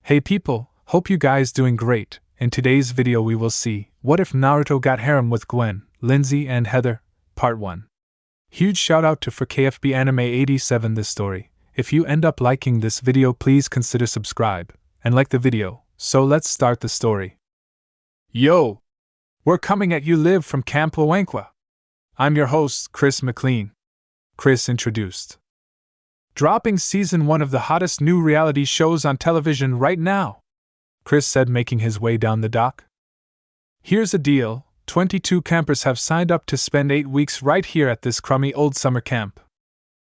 Hey people, hope you guys doing great. In today's video we will see, what if Naruto got harem with Gwen, Lindsay and Heather, part 1. Huge shout out to for KFB Anime 87 this story. If you end up liking this video please consider subscribe, and like the video, so let's start the story. Yo! We're coming at you live from Camp Wawankwa. I'm your host, Chris McLean. Chris introduced. Dropping season 1 of the hottest new reality shows on television right now, Chris said, making his way down the dock. Here's the deal, 22 campers have signed up to spend 8 weeks right here at this crummy old summer camp.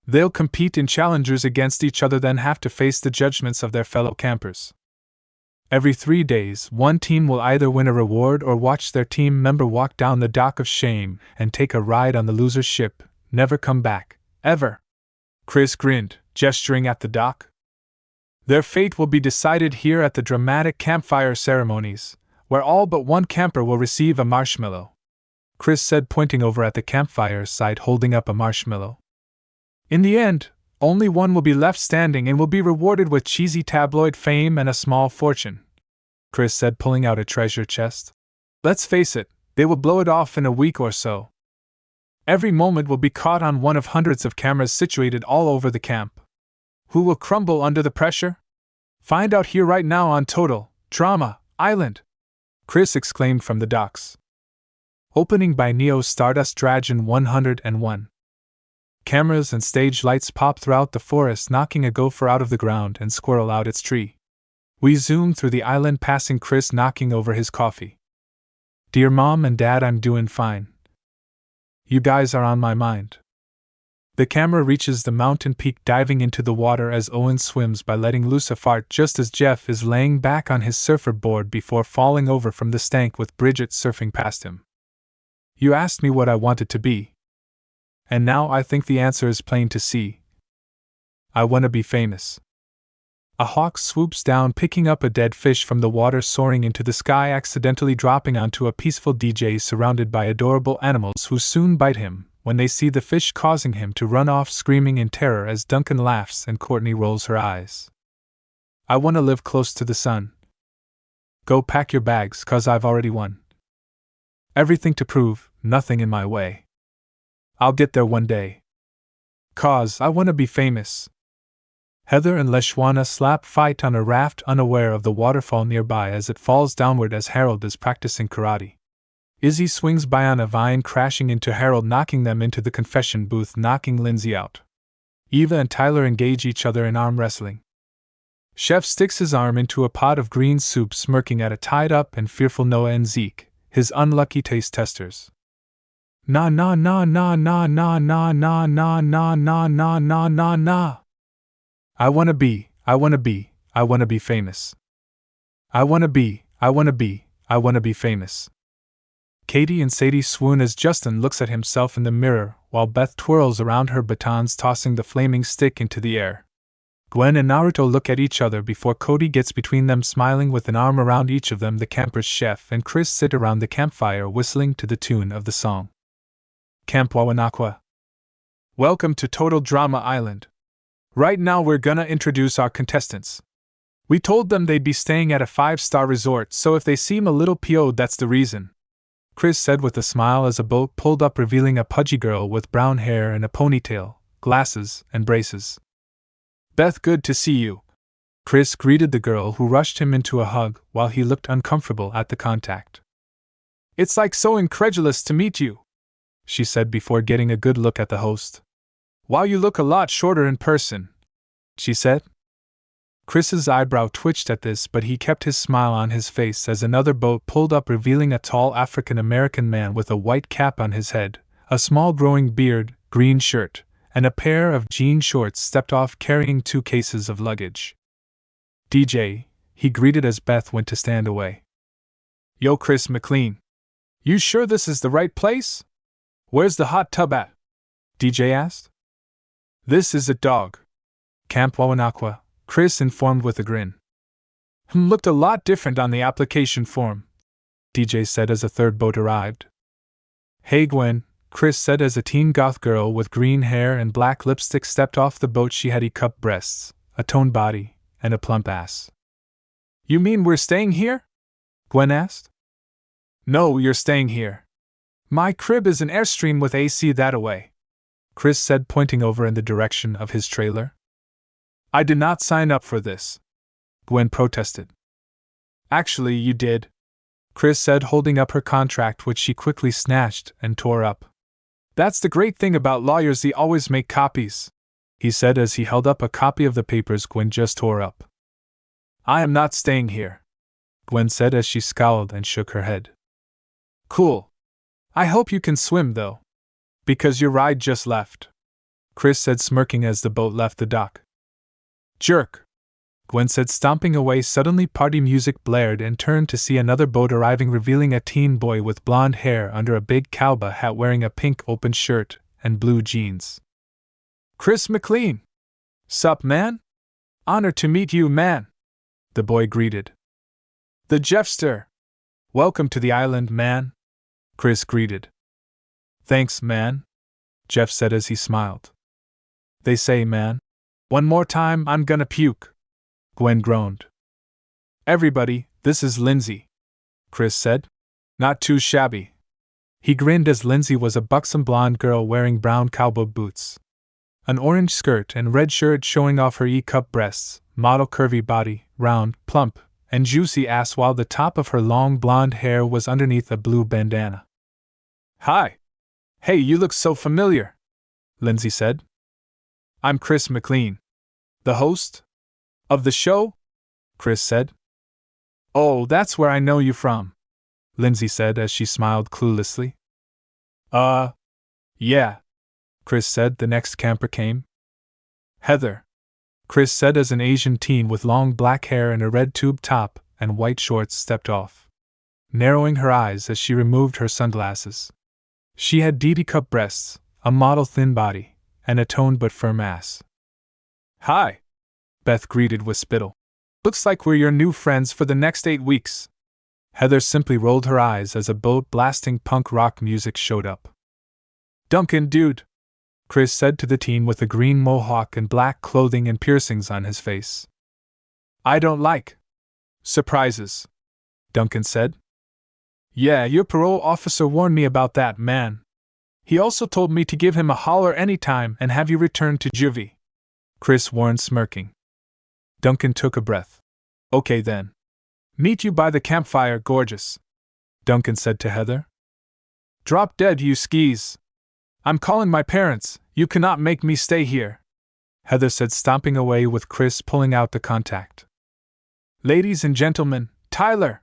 They'll compete in challengers against each other, then have to face the judgments of their fellow campers. Every 3 days, one team will either win a reward or watch their team member walk down the dock of shame and take a ride on the loser's ship, never come back, ever. Chris grinned, gesturing at the dock. Their fate will be decided here at the dramatic campfire ceremonies, where all but one camper will receive a marshmallow, Chris said, pointing over at the campfire side, holding up a marshmallow. In the end, only one will be left standing and will be rewarded with cheesy tabloid fame and a small fortune, Chris said, pulling out a treasure chest. Let's face it, they will blow it off in a week or so. Every moment will be caught on one of hundreds of cameras situated all over the camp. Who will crumble under the pressure? Find out here right now on Total Drama Island, Chris exclaimed from the docks. Opening by Neo Stardust Dragon 101. Cameras and stage lights pop throughout the forest, knocking a gopher out of the ground and squirrel out its tree. We zoom through the island, passing Chris knocking over his coffee. Dear Mom and Dad, I'm doing fine. You guys are on my mind. The camera reaches the mountain peak, diving into the water as Owen swims by letting loose a fart just as Jeff is laying back on his surfer board before falling over from the stank with Bridget surfing past him. You asked me what I wanted to be. And now I think the answer is plain to see. I want to be famous. A hawk swoops down, picking up a dead fish from the water, soaring into the sky, accidentally dropping onto a peaceful DJ surrounded by adorable animals who soon bite him when they see the fish, causing him to run off screaming in terror as Duncan laughs and Courtney rolls her eyes. I want to live close to the sun. Go pack your bags, 'cause I've already won. Everything to prove, nothing in my way. I'll get there one day. 'Cause I want to be famous. Heather and Leshwana slap fight on a raft, unaware of the waterfall nearby as it falls downward as Harold is practicing karate. Izzy swings by on a vine, crashing into Harold, knocking them into the confession booth, knocking Lindsay out. Eva and Tyler engage each other in arm wrestling. Chef sticks his arm into a pot of green soup, smirking at a tied-up and fearful Noah and Zeke, his unlucky taste testers. Na na na na na na na na na na na na na na na. I wanna be famous. I wanna be famous. Katie and Sadie swoon as Justin looks at himself in the mirror, while Beth twirls around her batons, tossing the flaming stick into the air. Gwen and Naruto look at each other before Cody gets between them, smiling with an arm around each of them. The campers Chef and Chris sit around the campfire, whistling to the tune of the song. Camp Wawanakwa. Welcome to Total Drama Island. Right now we're gonna introduce our contestants. We told them they'd be staying at a 5-star resort, so if they seem a little PO'd, that's the reason, Chris said with a smile as a boat pulled up, revealing a pudgy girl with brown hair and a ponytail, glasses, and braces. Beth, good to see you, Chris greeted the girl, who rushed him into a hug while he looked uncomfortable at the contact. It's like so incredulous to meet you, she said before getting a good look at the host. Wow, you look a lot shorter in person, she said. Chris's eyebrow twitched at this, but he kept his smile on his face as another boat pulled up, revealing a tall African-American man with a white cap on his head, a small growing beard, green shirt, and a pair of jean shorts stepped off, carrying 2 cases of luggage. DJ, he greeted as Beth went to stand away. Yo, Chris McLean. You sure this is the right place? Where's the hot tub at? DJ asked. This is a dog. Camp Wawanakwa, Chris informed with a grin. Looked a lot different on the application form, DJ said as a third boat arrived. Hey Gwen, Chris said as a teen goth girl with green hair and black lipstick stepped off the boat. She had E-cup breasts, a toned body, and a plump ass. You mean we're staying here? Gwen asked. No, you're staying here. My crib is an Airstream with AC that away, Chris said, pointing over in the direction of his trailer. I did not sign up for this, Gwen protested. Actually, you did, Chris said, holding up her contract, which she quickly snatched and tore up. That's the great thing about lawyers, they always make copies, he said as he held up a copy of the papers Gwen just tore up. I am not staying here, Gwen said as she scowled and shook her head. Cool. I hope you can swim, though. Because your ride just left, Chris said, smirking as the boat left the dock. Jerk, Gwen said, stomping away. Suddenly party music blared and turned to see another boat arriving, revealing a teen boy with blonde hair under a big cowboy hat, wearing a pink open shirt and blue jeans. Chris McLean. Sup, man? Honor to meet you, man, the boy greeted. The Jeffster. Welcome to the island, man, Chris greeted. Thanks, man, Jeff said as he smiled. They say, man. One more time, I'm gonna puke, Gwen groaned. Everybody, this is Lindsay, Chris said. Not too shabby. He grinned as Lindsay was a buxom blonde girl wearing brown cowboy boots, an orange skirt and red shirt showing off her E-cup breasts, model curvy body, round, plump, and juicy ass, while the top of her long blonde hair was underneath a blue bandana. Hi. Hey, you look so familiar, Lindsay said. I'm Chris McLean. The host? Of the show? Chris said. Oh, that's where I know you from, Lindsay said as she smiled cluelessly. Yeah, Chris said. The next camper came. Heather, Chris said as an Asian teen with long black hair and a red tube top and white shorts stepped off, narrowing her eyes as she removed her sunglasses. She had D-cup breasts, a model thin body, and a toned but firm ass. Hi, Beth greeted with spittle. Looks like we're your new friends for the next 8 weeks. Heather simply rolled her eyes as a boat blasting punk rock music showed up. Duncan, dude, Chris said to the teen with a green mohawk and black clothing and piercings on his face. I don't like surprises, Duncan said. Yeah, your parole officer warned me about that, man. He also told me to give him a holler anytime and have you return to juvie, Chris warned, smirking. Duncan took a breath. Okay then. Meet you by the campfire, gorgeous, Duncan said to Heather. Drop dead, you skis. I'm calling my parents, you cannot make me stay here, Heather said, stomping away with Chris pulling out the contact. Ladies and gentlemen, Tyler,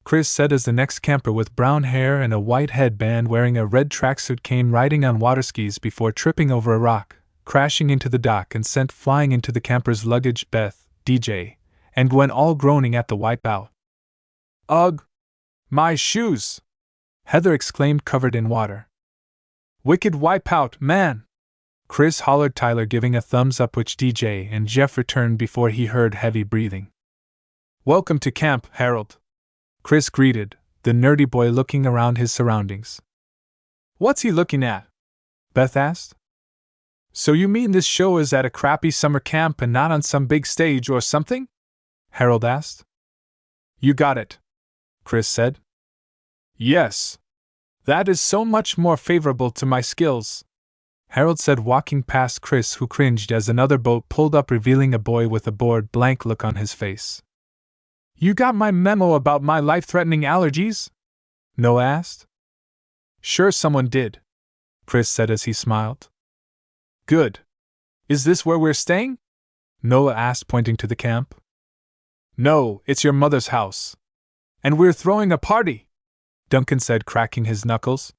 Chris said as the next camper with brown hair and a white headband wearing a red tracksuit came riding on water skis before tripping over a rock, crashing into the dock and sent flying into the camper's luggage. Beth, DJ, and Gwen all groaning at the wipeout. Ugh! My shoes! Heather exclaimed, covered in water. Wicked wipeout, man! Chris hollered, Tyler giving a thumbs up, which DJ and Jeff returned before he heard heavy breathing. Welcome to camp, Harold, Chris greeted, the nerdy boy looking around his surroundings. What's he looking at? Beth asked. So you mean this show is at a crappy summer camp and not on some big stage or something? Harold asked. You got it, Chris said. Yes. That is so much more favorable to my skills, Harold said, walking past Chris, who cringed as another boat pulled up, revealing a boy with a bored, blank look on his face. You got my memo about my life-threatening allergies? Noah asked. Sure, someone did, Chris said as he smiled. Good. Is this where we're staying? Noah asked, pointing to the camp. No, it's your mother's house. And we're throwing a party, Duncan said, cracking his knuckles.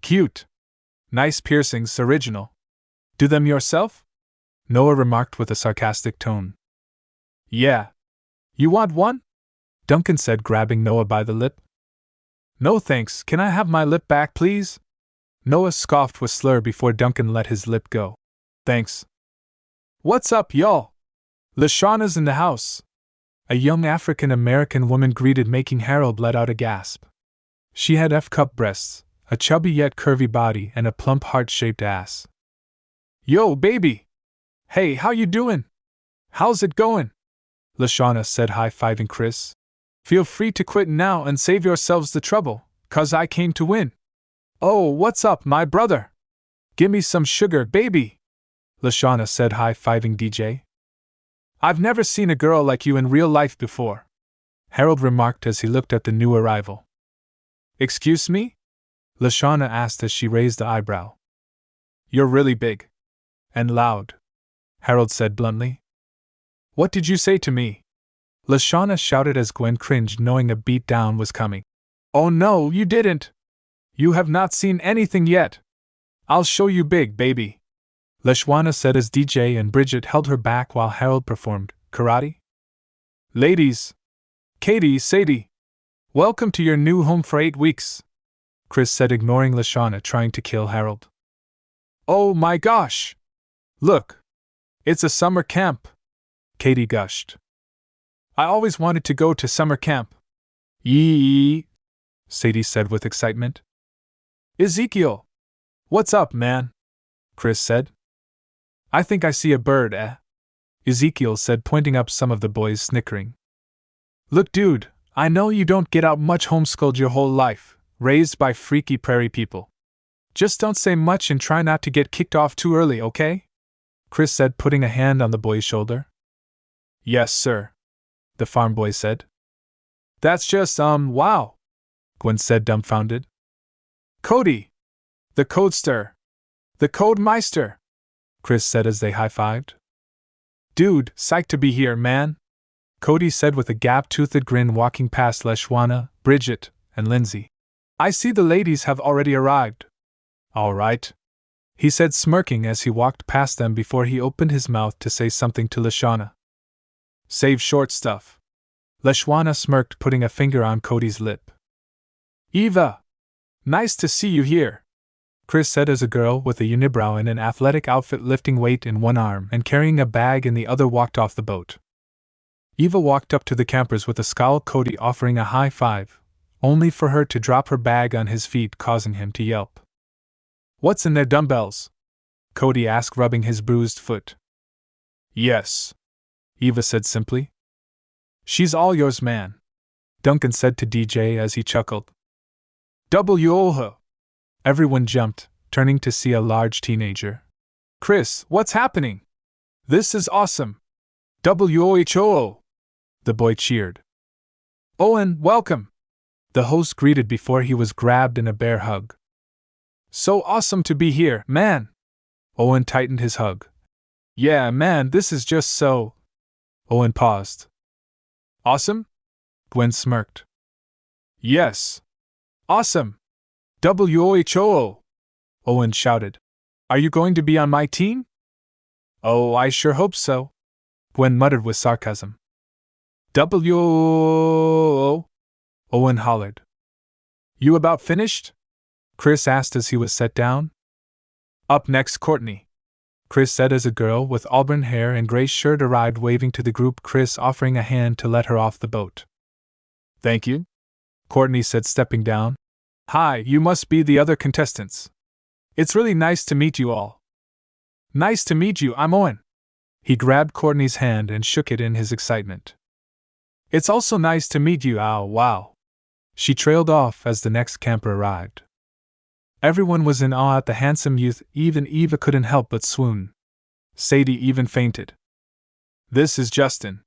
Cute. Nice piercings, original. Do them yourself? Noah remarked with a sarcastic tone. Yeah. You want one? Duncan said, grabbing Noah by the lip. No thanks, can I have my lip back, please? Noah scoffed with slur before Duncan let his lip go. Thanks. What's up, y'all? LaShawna's in the house, a young African-American woman greeted, making Harold let out a gasp. She had F-cup breasts, a chubby yet curvy body, and a plump heart-shaped ass. Yo, baby! Hey, how you doing? How's it going? Lashana said, high-fiving Chris. Feel free to quit now and save yourselves the trouble, 'cause I came to win. Oh, what's up, my brother? Gimme some sugar, baby, Lashana said, high-fiving DJ. I've never seen a girl like you in real life before, Harold remarked as he looked at the new arrival. Excuse me? Lashana asked as she raised an eyebrow. You're really big. And loud, Harold said bluntly. What did you say to me? Lashana shouted as Gwen cringed, knowing a beatdown was coming. Oh no, you didn't! You have not seen anything yet! I'll show you big, baby, Lashwana said as DJ and Bridget held her back while Harold performed karate. Ladies! Katie, Sadie! Welcome to your new home for 8 weeks, Chris said, ignoring Lashana trying to kill Harold. Oh my gosh! Look! It's a summer camp! Katie gushed. I always wanted to go to summer camp. Yee! Sadie said with excitement. Ezekiel! What's up, man? Chris said. I think I see a bird, Ezekiel said, pointing up, some of the boys snickering. Look, dude, I know you don't get out much, homeschooled your whole life, raised by freaky prairie people. Just don't say much and try not to get kicked off too early, okay? Chris said, putting a hand on the boy's shoulder. Yes, sir, the farm boy said. That's just, wow, Gwen said, dumbfounded. Cody! The Codester! The Codemeister! Chris said as they high-fived. Dude, psyched to be here, man, Cody said with a gap-toothed grin, walking past Lashwana, Bridget, and Lindsay. I see the ladies have already arrived. All right, he said, smirking as he walked past them before he opened his mouth to say something to Lashana. Save short stuff. Lashwana smirked, putting a finger on Cody's lip. Eva! Nice to see you here, Chris said as a girl with a unibrow in an athletic outfit, lifting weight in one arm and carrying a bag in the other, walked off the boat. Eva walked up to the campers with a scowl, Cody offering a high five, only for her to drop her bag on his feet, causing him to yelp. What's in their dumbbells? Cody asked, rubbing his bruised foot. Yes, Eva said simply. She's all yours, man, Duncan said to DJ as he chuckled. W-oh-ho! Everyone jumped, turning to see a large teenager. Chris, what's happening? This is awesome! W-O-H-O-O! The boy cheered. Owen, welcome! The host greeted before he was grabbed in a bear hug. So awesome to be here, man! Owen tightened his hug. Yeah, man, this is just so... Owen paused. Awesome? Gwen smirked. Yes. Awesome! W-O-H-O-O! Owen shouted. Are you going to be on my team? Oh, I sure hope so, Gwen muttered with sarcasm. W-O-O-O! Owen hollered. You about finished? Chris asked as he was set down. Up next, Courtney, Chris said as a girl with auburn hair and gray shirt arrived, waving to the group, Chris offering a hand to let her off the boat. Thank you, Courtney said, stepping down. Hi, you must be the other contestants. It's really nice to meet you all. Nice to meet you, I'm Owen. He grabbed Courtney's hand and shook it in his excitement. It's also nice to meet you, ow, wow. She trailed off as the next camper arrived. Everyone was in awe at the handsome youth, even Eva couldn't help but swoon. Sadie even fainted. This is Justin,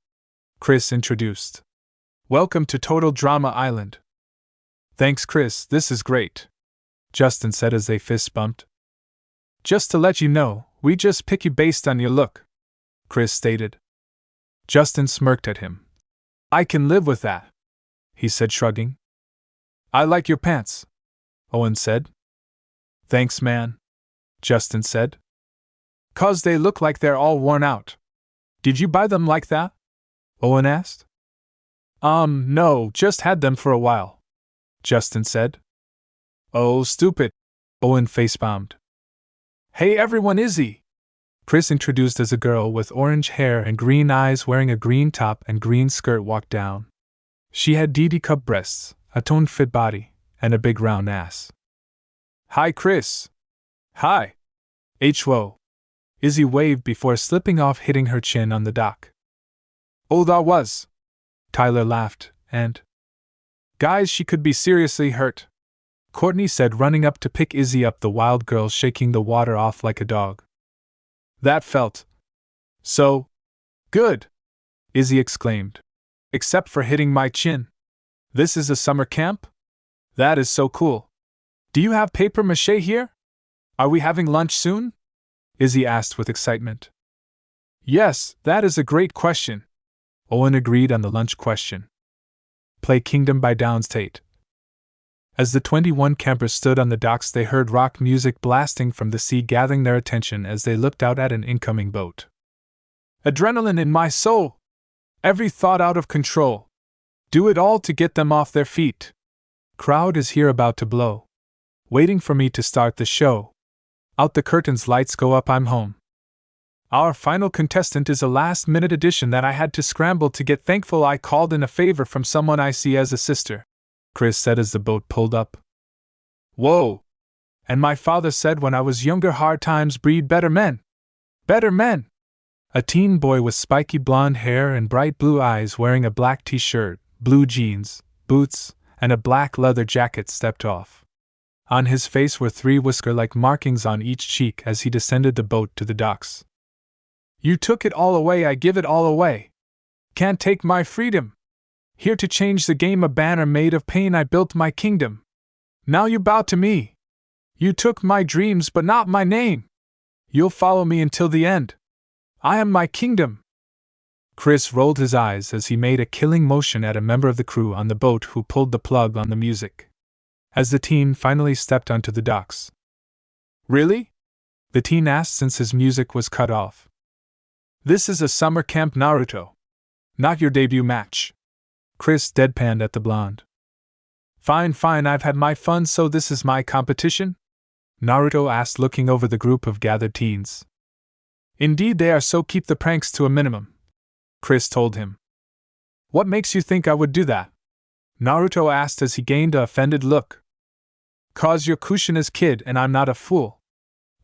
Chris introduced. Welcome to Total Drama Island. Thanks, Chris, this is great, Justin said as they fist bumped. Just to let you know, we just pick you based on your look, Chris stated. Justin smirked at him. I can live with that, he said, shrugging. I like your pants, Owen said. Thanks, man, Justin said. 'Cause they look like they're all worn out. Did you buy them like that? Owen asked. No, just had them for a while, Justin said. Oh, stupid, Owen face-bombed. Hey everyone, Izzy, Chris introduced as a girl with orange hair and green eyes wearing a green top and green skirt walked down. She had DD cup breasts, a toned fit body, and a big round ass. Hi, Chris. Hi. H-wo. Izzy waved before slipping off, hitting her chin on the dock. Oh, that was. Tyler laughed, and. Guys, she could be seriously hurt. Courtney said, running up to pick Izzy up, the wild girl shaking the water off like a dog. That felt. So. Good! Izzy exclaimed. Except for hitting my chin. This is a summer camp? That is so cool. Do you have paper mache here? Are we having lunch soon? Izzy asked with excitement. Yes, that is a great question. Owen agreed on the lunch question. Play Kingdom by Downs Tate. As the 21 campers stood on the docks, they heard rock music blasting from the sea, gathering their attention as they looked out at an incoming boat. Adrenaline in my soul! Every thought out of control. Do it all to get them off their feet. Crowd is here about to blow. Waiting for me to start the show. Out the curtains, lights go up, I'm home. Our final contestant is a last-minute addition that I had to scramble to get. Thankful I called in a favor from someone I see as a sister, Chris said as the boat pulled up. Whoa! And my father said when I was younger, hard times breed better men. Better men! A teen boy with spiky blonde hair and bright blue eyes, wearing a black t-shirt, blue jeans, boots, and a black leather jacket, stepped off. On his face were 3 whisker-like markings on each cheek as he descended the boat to the docks. You took it all away, I give it all away. Can't take my freedom. Here to change the game, a banner made of pain, I built my kingdom. Now you bow to me. You took my dreams but not my name. You'll follow me until the end. I am my kingdom. Chris rolled his eyes as he made a killing motion at a member of the crew on the boat who pulled the plug on the music. As the teen finally stepped onto the docks. Really? The teen asked since his music was cut off. This is a summer camp, Naruto. Not your debut match. Chris deadpanned at the blonde. Fine, I've had my fun, so this is my competition? Naruto asked, looking over the group of gathered teens. Indeed they are, so keep the pranks to a minimum, Chris told him. What makes you think I would do that? Naruto asked as he gained a offended look. 'Cause you're Kushina's kid and I'm not a fool.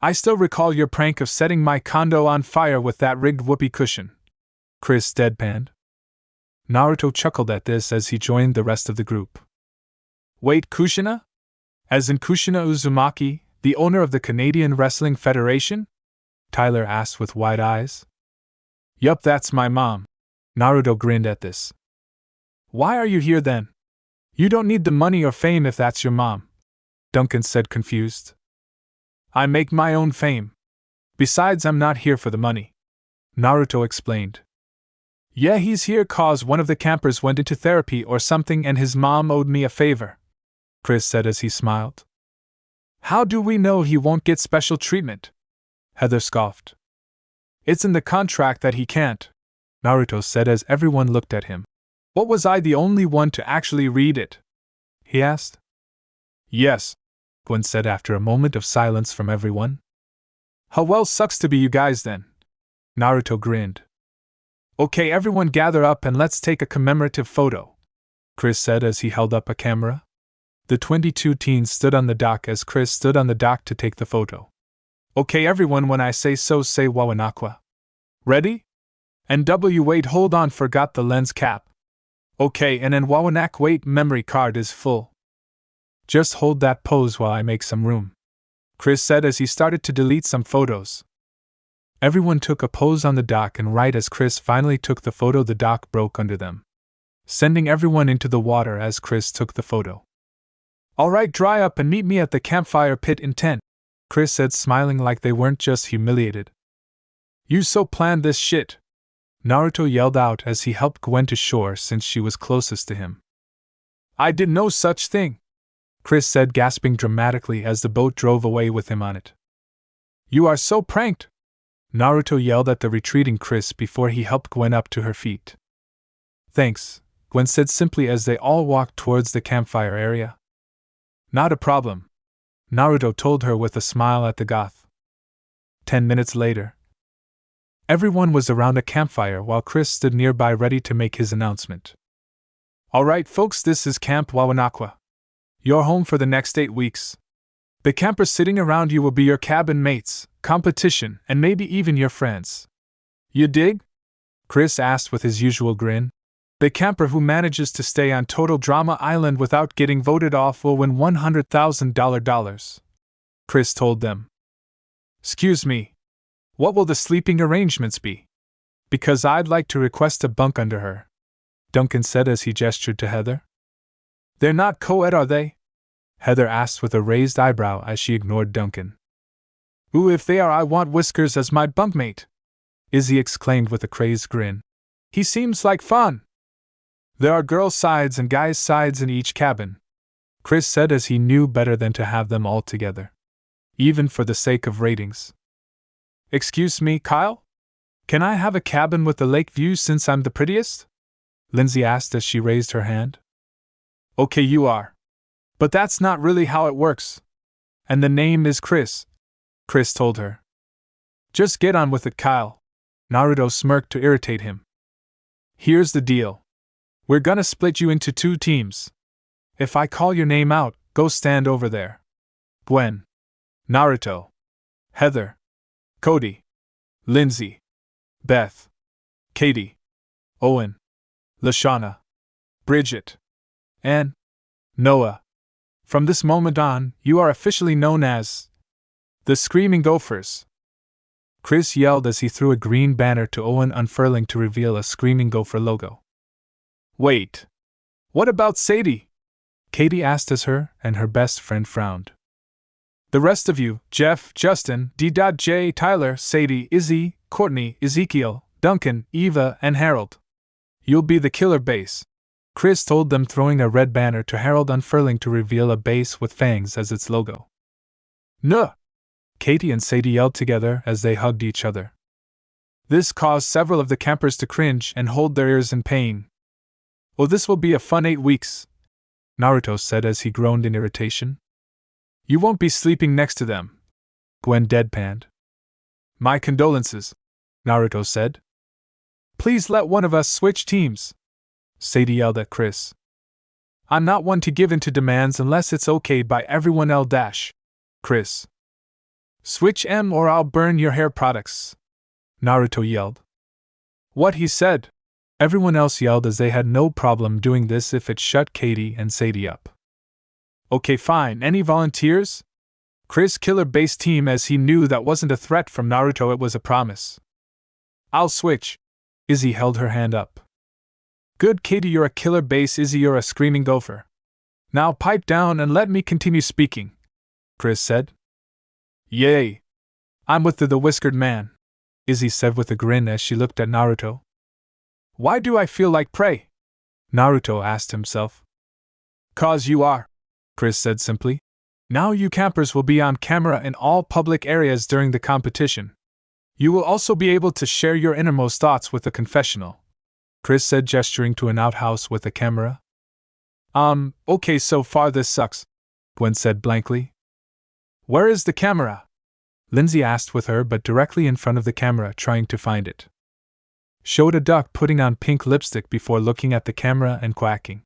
I still recall your prank of setting my condo on fire with that rigged whoopee cushion, Chris deadpanned. Naruto chuckled at this as he joined the rest of the group. Wait, Kushina? As in Kushina Uzumaki, the owner of the Canadian Wrestling Federation? Tyler asked with wide eyes. Yup, that's my mom. Naruto grinned at this. Why are you here then? You don't need the money or fame if that's your mom, Duncan said, confused. I make my own fame. Besides, I'm not here for the money, Naruto explained. Yeah, he's here 'cause one of the campers went into therapy or something and his mom owed me a favor, Chris said as he smiled. How do we know he won't get special treatment? Heather scoffed. It's in the contract that he can't, Naruto said as everyone looked at him. What, was I the only one to actually read it? He asked. Yes, Gwen said after a moment of silence from everyone. How well, sucks to be you guys then. Naruto grinned. Okay, everyone gather up and let's take a commemorative photo, Chris said as he held up a camera. The 22 teens stood on the dock as Chris stood on the dock to take the photo. Okay, everyone, when I say so, say Wawanakwa. Ready? And wait, hold on, forgot the lens cap. Okay, and then Wawanak, wait, memory card is full. Just hold that pose while I make some room, Chris said as he started to delete some photos. Everyone took a pose on the dock, and right as Chris finally took the photo, the dock broke under them, sending everyone into the water as Chris took the photo. Alright, dry up and meet me at the campfire pit in 10, Chris said, smiling like they weren't just humiliated. You so planned this shit, Naruto yelled out as he helped Gwen to shore since she was closest to him. I did no such thing, Chris said, gasping dramatically as the boat drove away with him on it. You are so pranked, Naruto yelled at the retreating Chris before he helped Gwen up to her feet. Thanks, Gwen said simply as they all walked towards the campfire area. Not a problem, Naruto told her with a smile at the goth. 10 minutes later, everyone was around a campfire while Chris stood nearby ready to make his announcement. Alright folks, this is Camp Wawanakwa. You're home for the next 8 weeks. The campers sitting around you will be your cabin mates, competition, and maybe even your friends. You dig? Chris asked with his usual grin. The camper who manages to stay on Total Drama Island without getting voted off will win $100,000. Chris told them. Excuse me. What will the sleeping arrangements be? Because I'd like to request a bunk under her, Duncan said as he gestured to Heather. They're not co-ed, are they? Heather asked with a raised eyebrow as she ignored Duncan. Ooh, if they are, I want Whiskers as my bunkmate, Izzy exclaimed with a crazed grin. He seems like fun. There are girls' sides and guys' sides in each cabin, Chris said as he knew better than to have them all together, even for the sake of ratings. Excuse me, Kyle? Can I have a cabin with the lake view since I'm the prettiest? Lindsay asked as she raised her hand. Okay, you are. But that's not really how it works. And the name is Chris, Chris told her. Just get on with it, Kyle. Naruto smirked to irritate him. Here's the deal. We're gonna split you into 2 teams. If I call your name out, go stand over there. Gwen. Naruto. Heather. Cody. Lindsay. Beth. Katie. Owen. Lashana. Bridget. and Noah. From this moment on, you are officially known as the Screaming Gophers. Chris yelled as he threw a green banner to Owen, unfurling to reveal a Screaming Gopher logo. Wait. What about Sadie? Katie asked as her and her best friend frowned. The rest of you, Jeff, Justin, D.J, Tyler, Sadie, Izzy, Courtney, Ezekiel, Duncan, Eva, and Harold. You'll be the killer base, Chris told them, throwing a red banner to Harold, unfurling to reveal a base with fangs as its logo. Nuh! Katie and Sadie yelled together as they hugged each other. This caused several of the campers to cringe and hold their ears in pain. Oh, this will be a fun 8 weeks, Naruto said as he groaned in irritation. You won't be sleeping next to them, Gwen deadpanned. My condolences, Naruto said. Please let one of us switch teams, Sadie yelled at Chris. I'm not one to give in to demands unless it's okayed by everyone else, Chris. Switch M or I'll burn your hair products, Naruto yelled. What he said. Everyone else yelled as they had no problem doing this if it shut Katie and Sadie up. Okay, fine. Any volunteers? Chris killer base team, as he knew that wasn't a threat from Naruto, it was a promise. I'll switch. Izzy held her hand up. Good, Katie, you're a killer base. Izzy, you're a screaming gopher. Now pipe down and let me continue speaking, Chris said. Yay. I'm with the whiskered man, Izzy said with a grin as she looked at Naruto. Why do I feel like prey? Naruto asked himself. 'Cause you are, Chris said simply. Now you campers will be on camera in all public areas during the competition. You will also be able to share your innermost thoughts with the confessional, Chris said, gesturing to an outhouse with a camera. Okay, so far this sucks, Gwen said blankly. Where is the camera? Lindsay asked with her but directly in front of the camera, trying to find it. Showed a duck putting on pink lipstick before looking at the camera and quacking.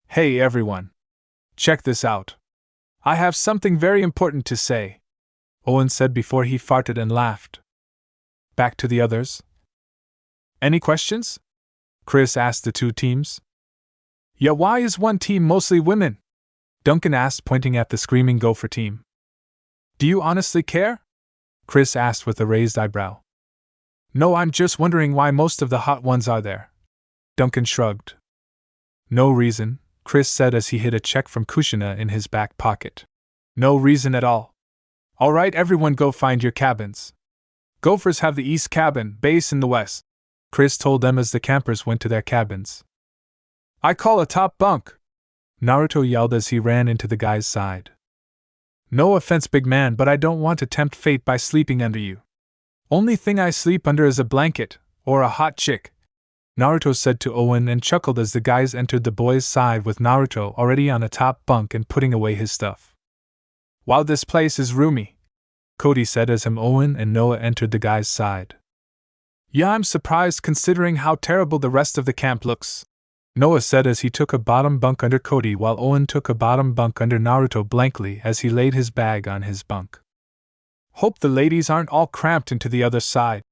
Hey everyone. Check this out. I have something very important to say, Owen said before he farted and laughed. Back to the others. Any questions? Chris asked the 2 teams. Yeah, why is one team mostly women? Duncan asked, pointing at the Screaming Gopher team. Do you honestly care? Chris asked with a raised eyebrow. No, I'm just wondering why most of the hot ones are there. Duncan shrugged. No reason, Chris said as he hid a check from Kushina in his back pocket. No reason at all. All right, everyone, go find your cabins. Gophers have the east cabin, base in the west, Chris told them as the campers went to their cabins. I call a top bunk, Naruto yelled as he ran into the guy's side. No offense, big man, but I don't want to tempt fate by sleeping under you. Only thing I sleep under is a blanket, or a hot chick, Naruto said to Owen, and chuckled as the guys entered the boys' side with Naruto already on a top bunk and putting away his stuff. Wow, this place is roomy, Cody said as Owen and Noah entered the guys' side. Yeah, I'm surprised considering how terrible the rest of the camp looks, Noah said as he took a bottom bunk under Cody while Owen took a bottom bunk under Naruto blankly as he laid his bag on his bunk. Hope the ladies aren't all cramped into the other side,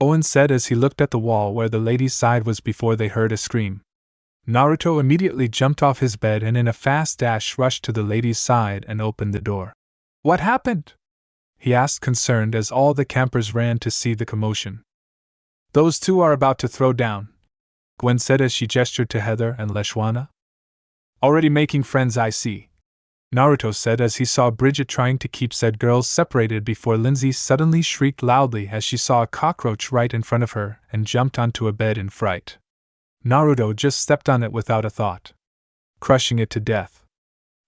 Owen said as he looked at the wall where the lady's side was before they heard a scream. Naruto immediately jumped off his bed and in a fast dash rushed to the lady's side and opened the door. "What happened?" he asked, concerned as all the campers ran to see the commotion. "Those two are about to throw down," Gwen said as she gestured to Heather and Leshwana. "Already making friends, I see," Naruto said as he saw Bridget trying to keep said girls separated before Lindsay suddenly shrieked loudly as she saw a cockroach right in front of her and jumped onto a bed in fright. Naruto just stepped on it without a thought, crushing it to death.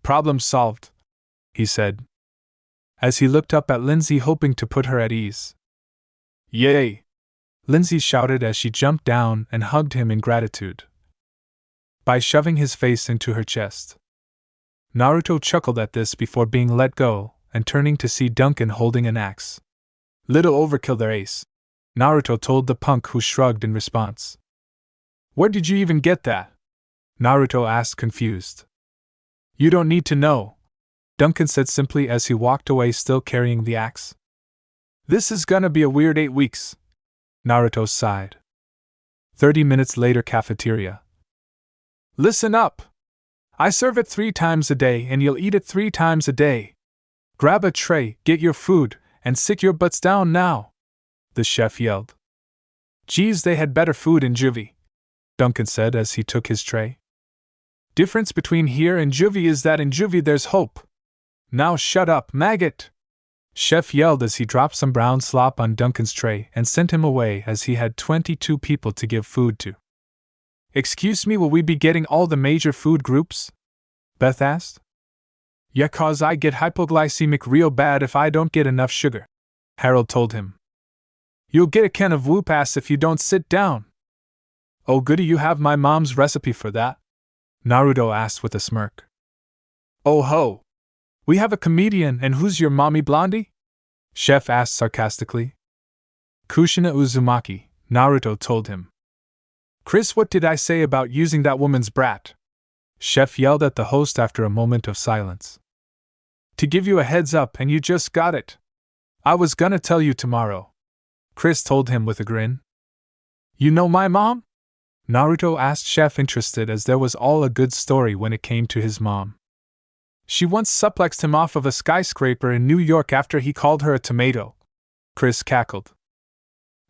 "Problem solved," he said, as he looked up at Lindsay hoping to put her at ease. "Yay!" Lindsay shouted as she jumped down and hugged him in gratitude, by shoving his face into her chest. Naruto chuckled at this before being let go and turning to see Duncan holding an axe. "Little overkill there, Ace," Naruto told the punk, who shrugged in response. "Where did you even get that?" Naruto asked, confused. "You don't need to know," Duncan said simply as he walked away, still carrying the axe. "This is gonna be a weird 8 weeks, Naruto sighed. 30 minutes later, cafeteria. "Listen up! I serve it 3 times a day and you'll eat it 3 times a day. Grab a tray, get your food, and sit your butts down now," the chef yelled. "Geez, they had better food in Juvie," Duncan said as he took his tray. "Difference between here and Juvie is that in Juvie there's hope. Now shut up, maggot!" Chef yelled as he dropped some brown slop on Duncan's tray and sent him away as he had 22 people to give food to. "Excuse me, will we be getting all the major food groups?" Beth asked. "Yeah, 'cause I get hypoglycemic real bad if I don't get enough sugar," Harold told him. "You'll get a can of whoop ass if you don't sit down." "Oh goody, you have my mom's recipe for that?" Naruto asked with a smirk. "Oh ho! We have a comedian, and who's your mommy, Blondie?" Chef asked sarcastically. "Kushina Uzumaki," Naruto told him. "Chris, what did I say about using that woman's brat?" Chef yelled at the host after a moment of silence. "To give you a heads up, and you just got it. I was gonna tell you tomorrow," Chris told him with a grin. "You know my mom?" Naruto asked Chef, interested as there was all a good story when it came to his mom. "She once suplexed him off of a skyscraper in New York after he called her a tomato," Chris cackled.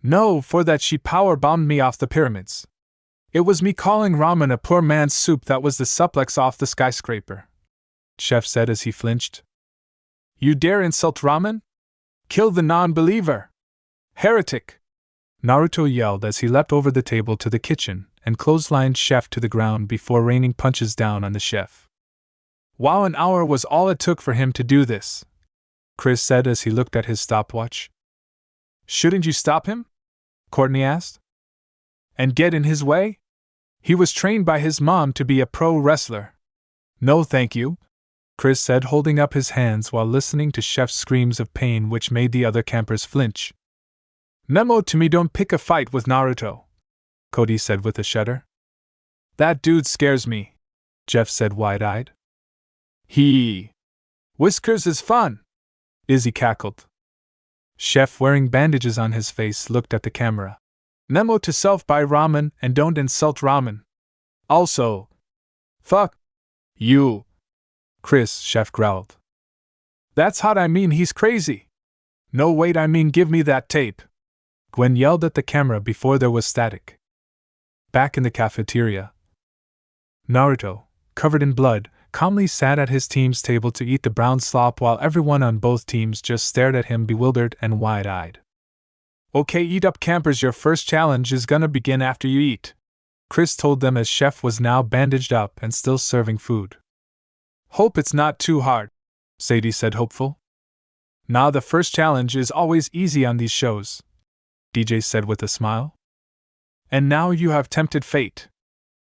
"No, for that she power-bombed me off the pyramids. It was me calling ramen a poor man's soup that was the suplex off the skyscraper," Chef said as he flinched. "You dare insult ramen? Kill the non-believer! Heretic!" Naruto yelled as he leapt over the table to the kitchen and clotheslined Chef to the ground before raining punches down on the chef. "Wow, an hour was all it took for him to do this," Chris said as he looked at his stopwatch. "Shouldn't you stop him?" Courtney asked. "And get in his way? He was trained by his mom to be a pro wrestler." "No thank you," Chris said, holding up his hands while listening to Chef's screams of pain which made the other campers flinch. "Memo to me, don't pick a fight with Naruto," Cody said with a shudder. "That dude scares me," Jeff said wide-eyed. Whiskers is fun," Izzy cackled. Chef, wearing bandages on his face, looked at the camera. "Memo to self, buy ramen and don't insult ramen. Also, fuck you," Chris, Chef growled. "That's hot, I mean he's crazy." "No wait, I mean give me that tape," Gwen yelled at the camera before there was static. Back in the cafeteria, Naruto, covered in blood, calmly sat at his team's table to eat the brown slop while everyone on both teams just stared at him bewildered and wide-eyed. "Okay, eat up, campers, your first challenge is gonna begin after you eat," Chris told them as Chef was now bandaged up and still serving food. "Hope it's not too hard," Sadie said, hopeful. "Nah, the first challenge is always easy on these shows," DJ said with a smile. "And now you have tempted fate,"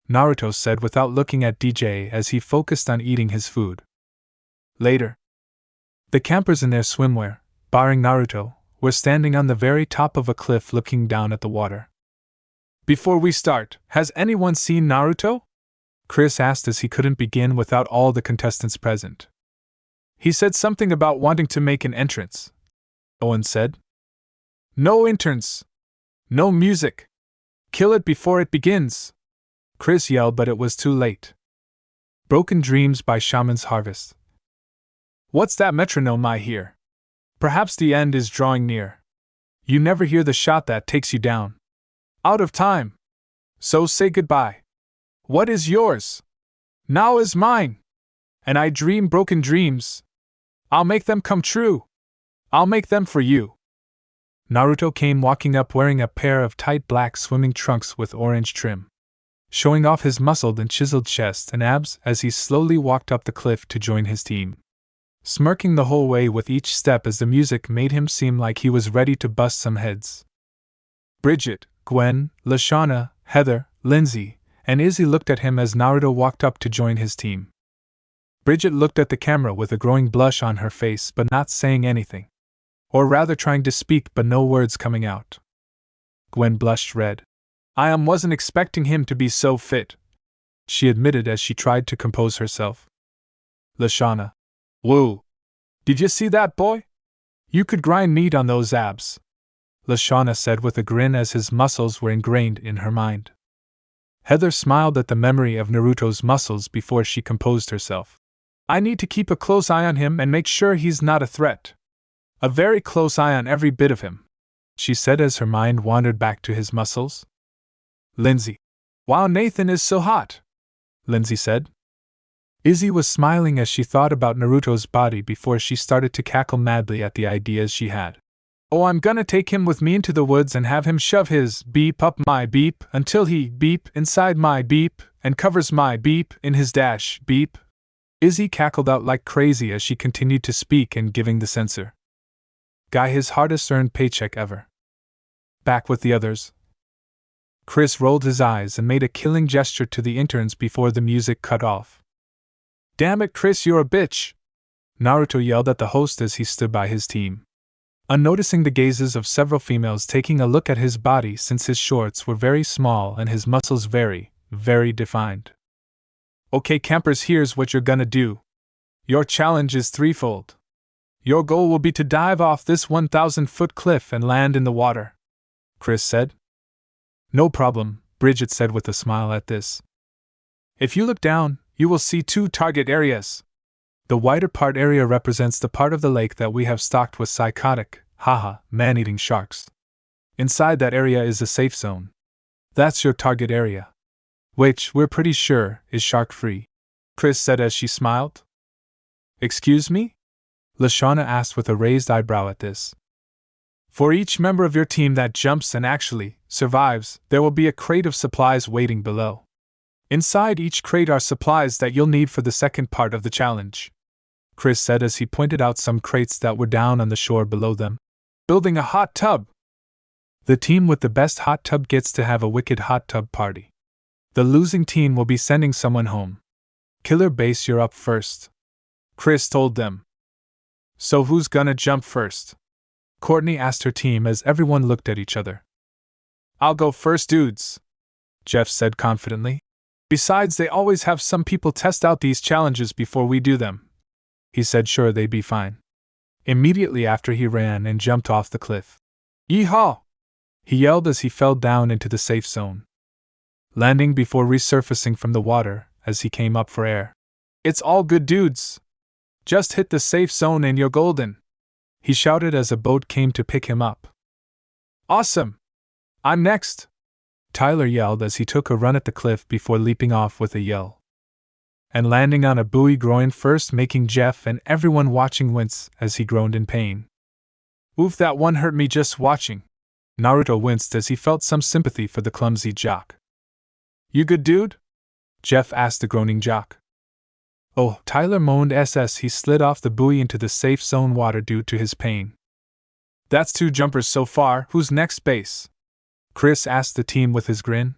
Naruto said without looking at DJ as he focused on eating his food. Later, the campers in their swimwear, barring Naruto, were standing on the very top of a cliff looking down at the water. "Before we start, has anyone seen Naruto?" Chris asked as he couldn't begin without all the contestants present. "He said something about wanting to make an entrance," Owen said. "No interns," No music! Kill it before it begins! Chris yelled, but it was too late. Broken Dreams by Shaman's Harvest. What's that metronome I hear? Perhaps the end is drawing near. You never hear the shot that takes you down. Out of time. So say goodbye. What is yours? Now is mine. And I dream broken dreams. I'll make them come true. I'll make them for you. Naruto came walking up wearing a pair of tight black swimming trunks with orange trim, showing off his muscled and chiseled chest and abs as he slowly walked up the cliff to join his team, smirking the whole way with each step as the music made him seem like he was ready to bust some heads. Bridget, Gwen, Lashana, Heather, Lindsay, and Izzy looked at him as Naruto walked up to join his team. Bridget looked at the camera with a growing blush on her face but not saying anything. Or rather trying to speak but no words coming out. Gwen blushed red. I wasn't expecting him to be so fit, she admitted as she tried to compose herself. Lashana. Whoa! Did you see that, boy? You could grind meat on those abs, Lashana said with a grin as his muscles were ingrained in her mind. Heather smiled at the memory of Naruto's muscles before she composed herself. I need to keep a close eye on him and make sure he's not a threat. A very close eye on every bit of him, she said as her mind wandered back to his muscles. Lindsay. Wow, Nathan is so hot, Lindsay said. Izzy was smiling as she thought about Naruto's body before she started to cackle madly at the ideas she had. Oh, I'm gonna take him with me into the woods and have him shove his beep up my beep until he beep inside my beep and covers my beep in his dash beep. Izzy cackled out like crazy as she continued to speak and giving the censor guy his hardest-earned paycheck ever. Back with the others. Chris rolled his eyes and made a killing gesture to the interns before the music cut off. Damn it, Chris, you're a bitch! Naruto yelled at the host as he stood by his team, unnoticing the gazes of several females taking a look at his body since his shorts were very small and his muscles very, very defined. Okay, campers, here's what you're gonna do. Your challenge is threefold. Your goal will be to dive off this 1,000-foot cliff and land in the water, Chris said. No problem, Bridget said with a smile at this. If you look down, you will see two target areas. The wider part area represents the part of the lake that we have stocked with psychotic, man-eating sharks. Inside that area is a safe zone. That's your target area, which, we're pretty sure, is shark-free, Chris said as she smiled. Excuse me? Lashana asked with a raised eyebrow at this. For each member of your team that jumps and actually survives, there will be a crate of supplies waiting below. Inside each crate are supplies that you'll need for the second part of the challenge, Chris said as he pointed out some crates that were down on the shore below them. Building a hot tub! The team with the best hot tub gets to have a wicked hot tub party. The losing team will be sending someone home. Killer Base, you're up first, Chris told them. So who's gonna jump first? Courtney asked her team as everyone looked at each other. I'll go first, dudes, Jeff said confidently. Besides, they always have some people test out these challenges before we do them. He said sure they'd be fine. Immediately after he ran and jumped off the cliff. Yeehaw! He yelled as he fell down into the safe zone, landing before resurfacing from the water as he came up for air. It's all good, dudes. Just hit the safe zone and you're golden, he shouted as a boat came to pick him up. Awesome! I'm next, Tyler yelled as he took a run at the cliff before leaping off with a yell and landing on a buoy groin first, making Jeff and everyone watching wince as he groaned in pain. Oof, that one hurt me just watching. Naruto winced as he felt some sympathy for the clumsy jock. You good, dude? Jeff asked the groaning jock. Oh, Tyler moaned as he slid off the buoy into the safe zone water due to his pain. That's 2 jumpers so far, who's next base? Chris asked the team with his grin.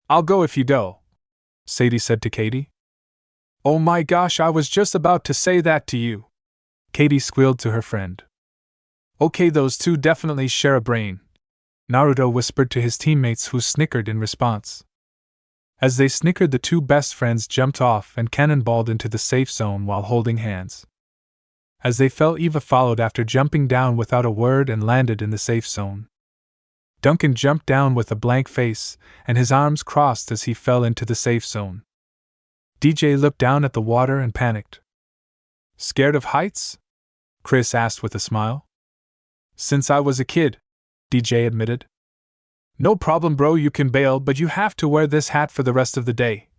I'll go if you go, Sadie said to Katie. Oh my gosh, I was just about to say that to you, Katie squealed to her friend. Okay, those 2 definitely share a brain, Naruto whispered to his teammates who snickered in response. As they snickered, the 2 best friends jumped off and cannonballed into the safe zone while holding hands. As they fell, Eva followed after jumping down without a word and landed in the safe zone. Duncan jumped down with a blank face, and his arms crossed as he fell into the safe zone. DJ looked down at the water and panicked. Scared of heights? Chris asked with a smile. Since I was a kid, DJ admitted. No problem, bro, you can bail, but you have to wear this hat for the rest of the day,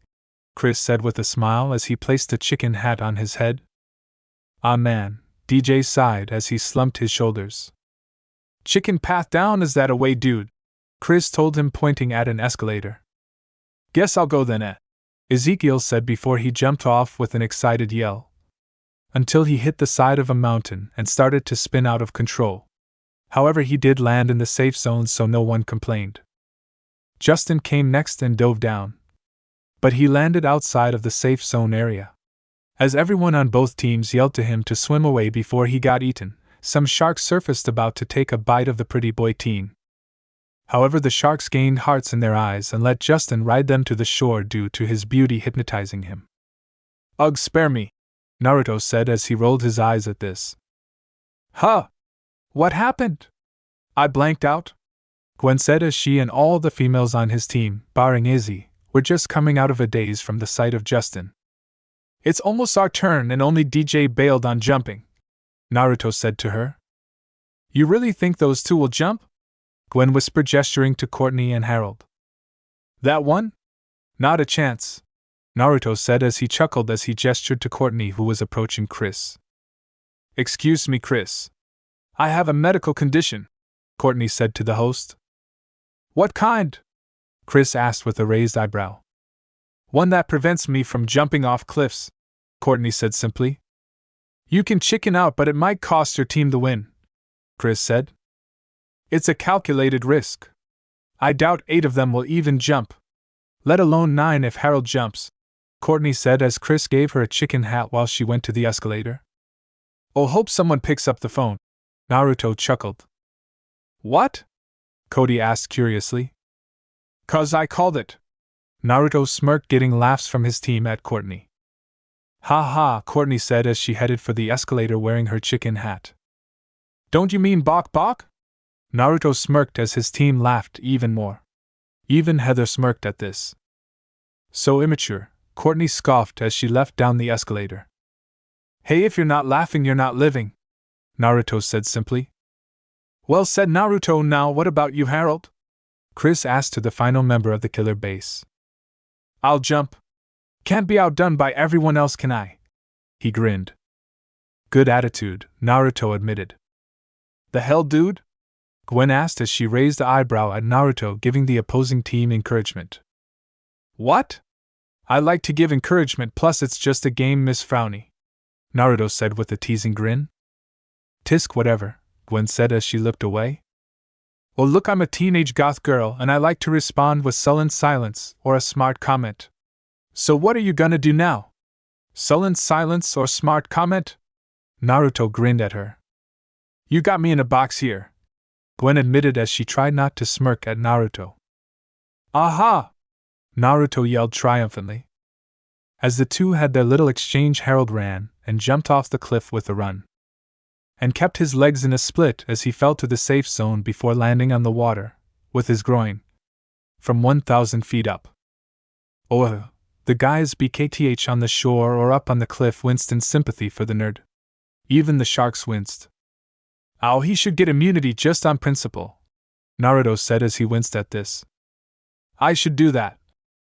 Chris said with a smile as he placed a chicken hat on his head. Ah man, DJ sighed as he slumped his shoulders. Chicken path down, is that a way, dude? Chris told him, pointing at an escalator. Guess I'll go then, Ezekiel said before he jumped off with an excited yell. Until he hit the side of a mountain and started to spin out of control. However, he did land in the safe zone, so no one complained. Justin came next and dove down. But he landed outside of the safe zone area. As everyone on both teams yelled to him to swim away before he got eaten, some sharks surfaced about to take a bite of the pretty boy teen. However, the sharks gained hearts in their eyes and let Justin ride them to the shore due to his beauty hypnotizing him. Ugh, spare me, Naruto said as he rolled his eyes at this. Huh? What happened? I blanked out, Gwen said as she and all the females on his team, barring Izzy, were just coming out of a daze from the sight of Justin. It's almost our turn and only DJ bailed on jumping, Naruto said to her. You really think those two will jump? Gwen whispered, gesturing to Courtney and Harold. That one? Not a chance, Naruto said as he chuckled as he gestured to Courtney, who was approaching Chris. Excuse me, Chris. I have a medical condition, Courtney said to the host. What kind? Chris asked with a raised eyebrow. One that prevents me from jumping off cliffs, Courtney said simply. You can chicken out, but it might cost your team the win, Chris said. It's a calculated risk. I doubt 8 of them will even jump. Let alone 9 if Harold jumps, Courtney said as Chris gave her a chicken hat while she went to the escalator. Oh, hope someone picks up the phone, Naruto chuckled. What? Cody asked curiously. 'Cause I called it. Naruto smirked, getting laughs from his team at Courtney. Ha ha, Courtney said as she headed for the escalator wearing her chicken hat. Don't you mean bok bok? Naruto smirked as his team laughed even more. Even Heather smirked at this. So immature, Courtney scoffed as she left down the escalator. Hey, if you're not laughing, you're not living, Naruto said simply. Well said, Naruto. Now what about you, Harold? Chris asked to the final member of the killer base. I'll jump. Can't be outdone by everyone else, can I? He grinned. Good attitude, Naruto admitted. The hell, dude? Gwen asked as she raised an eyebrow at Naruto, giving the opposing team encouragement. What? I like to give encouragement, plus it's just a game, Miss Frowny, Naruto said with a teasing grin. Tisk, whatever, Gwen said as she looked away. Well, look, I'm a teenage goth girl and I like to respond with sullen silence or a smart comment. So what are you gonna do now? Sullen silence or smart comment? Naruto grinned at her. You got me in a box here, Gwen admitted as she tried not to smirk at Naruto. Aha! Naruto yelled triumphantly. As the two had their little exchange, Harold ran and jumped off the cliff with a run, and kept his legs in a split as he fell to the safe zone before landing on the water, with his groin from 1,000 feet up. Oh, the guys BKTH on the shore or up on the cliff winced in sympathy for the nerd. Even the sharks winced. Ow, he should get immunity just on principle, Naruto said as he winced at this. I should do that,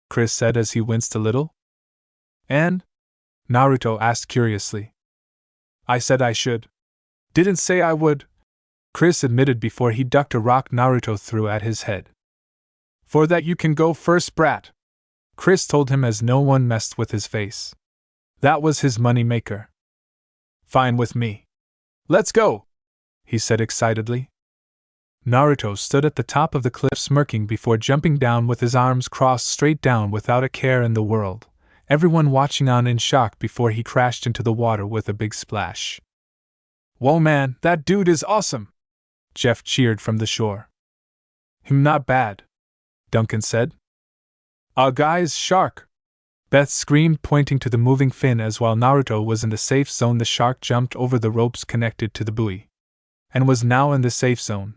Chris said as he winced a little. And? Naruto asked curiously. I said I should. Didn't say I would, Chris admitted before he ducked a rock Naruto threw at his head. For that you can go first, brat, Chris told him as no one messed with his face. That was his money maker. Fine with me. Let's go, he said excitedly. Naruto stood at the top of the cliff smirking before jumping down with his arms crossed straight down without a care in the world, everyone watching on in shock before he crashed into the water with a big splash. Whoa man, that dude is awesome, Jeff cheered from the shore. Him not bad, Duncan said. Guys, shark, Beth screamed, pointing to the moving fin as while Naruto was in the safe zone the shark jumped over the ropes connected to the buoy, and was now in the safe zone.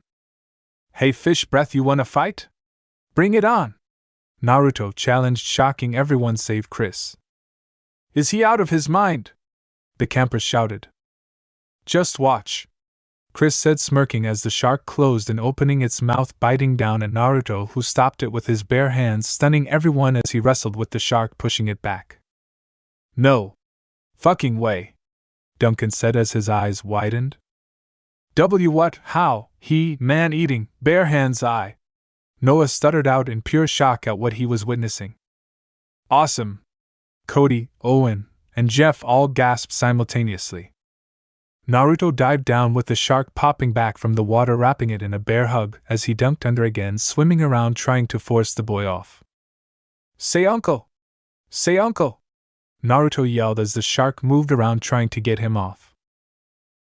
Hey fish breath, you wanna fight? Bring it on! Naruto challenged, shocking everyone save Chris. Is he out of his mind? The campers shouted. Just watch, Chris said, smirking as the shark closed and opening its mouth, biting down at Naruto, who stopped it with his bare hands, stunning everyone as he wrestled with the shark, pushing it back. No fucking way, Duncan said as his eyes widened. What? How? He, man-eating, bare hands, I. Noah stuttered out in pure shock at what he was witnessing. Awesome! Cody, Owen, and Jeff all gasped simultaneously. Naruto dived down with the shark popping back from the water, wrapping it in a bear hug as he dunked under again, swimming around trying to force the boy off. Say uncle! Say uncle! Naruto yelled as the shark moved around trying to get him off.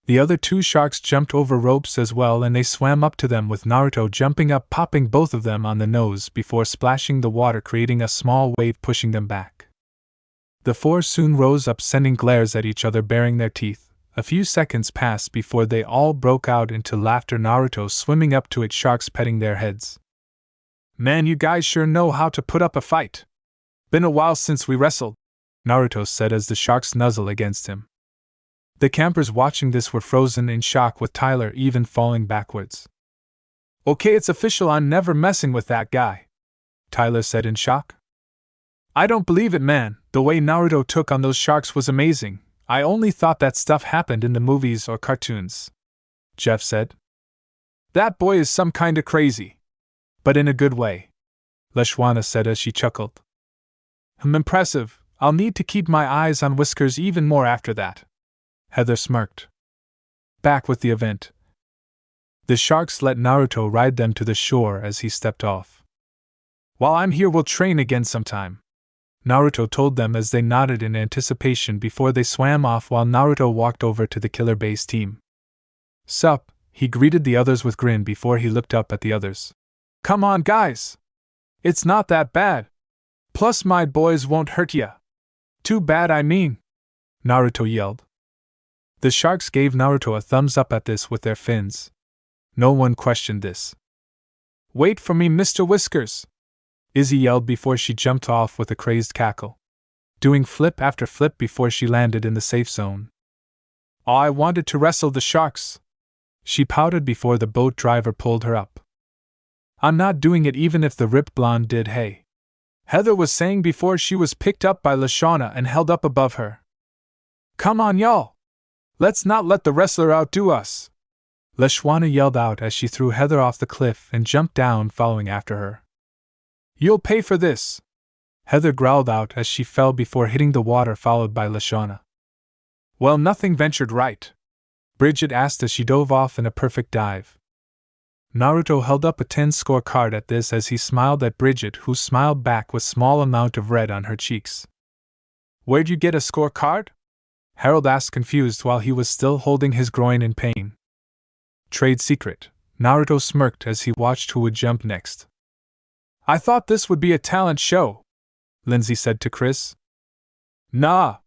The other two sharks jumped over ropes as well, and they swam up to them, with Naruto jumping up, popping both of them on the nose before splashing the water, creating a small wave pushing them back. The four soon rose up, sending glares at each other, baring their teeth. A few seconds passed before they all broke out into laughter, Naruto swimming up to it, sharks petting their heads. Man, you guys sure know how to put up a fight. Been a while since we wrestled, Naruto said as the sharks nuzzled against him. The campers watching this were frozen in shock, with Tyler even falling backwards. Okay, it's official, I'm never messing with that guy, Tyler said in shock. I don't believe it, man. The way Naruto took on those sharks was amazing. I only thought that stuff happened in the movies or cartoons, Jeff said. That boy is some kinda crazy. But in a good way, Lashwana said as she chuckled. Impressive. I'll need to keep my eyes on Whiskers even more after that, Heather smirked. Back with the event. The sharks let Naruto ride them to the shore as he stepped off. While I'm here, we'll train again sometime, Naruto told them as they nodded in anticipation before they swam off, while Naruto walked over to the Killer Base team. Sup, he greeted the others with grin before he looked up at the others. Come on, guys! It's not that bad. Plus my boys won't hurt ya. Too bad, I mean, Naruto yelled. The sharks gave Naruto a thumbs up at this with their fins. No one questioned this. Wait for me, Mr. Whiskers, Izzy yelled before she jumped off with a crazed cackle, doing flip after flip before she landed in the safe zone. Oh, I wanted to wrestle the sharks, she pouted before the boat driver pulled her up. I'm not doing it even if the ripped blonde did, hey, Heather was saying before she was picked up by Lashana and held up above her. Come on, y'all! Let's not let the wrestler outdo us, Lashwana yelled out as she threw Heather off the cliff and jumped down, following after her. You'll pay for this, Heather growled out as she fell before hitting the water, followed by Lashana. Well, nothing ventured, right? Bridget asked as she dove off in a perfect dive. Naruto held up a 10-score card at this as he smiled at Bridget, who smiled back with small amount of red on her cheeks. Where'd you get a score card? Harold asked, confused, while he was still holding his groin in pain. Trade secret, Naruto smirked as he watched who would jump next. I thought this would be a talent show, Lindsay said to Chris. Nah.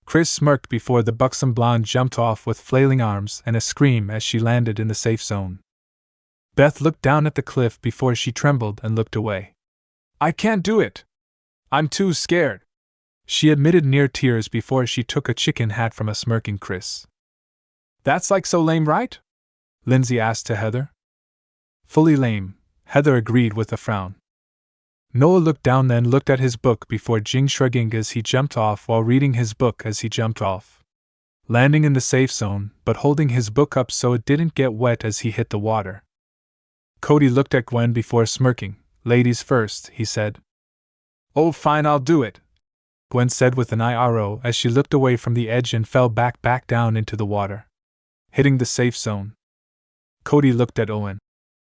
Chris smirked before the buxom blonde jumped off with flailing arms and a scream as she landed in the safe zone. Beth looked down at the cliff before she trembled and looked away. I can't do it. I'm too scared, she admitted near tears before she took a chicken hat from a smirking Chris. That's like so lame, right? Lindsay asked to Heather. Fully lame, Heather agreed with a frown. Noah looked down, then looked at his book before Jing shrugging as he jumped off while reading his book as he jumped off, landing in the safe zone but holding his book up so it didn't get wet as he hit the water. Cody looked at Gwen before smirking. Ladies first, he said. Oh, fine, I'll do it, Gwen said with an IRO as she looked away from the edge and fell back down into the water, hitting the safe zone. Cody looked at Owen.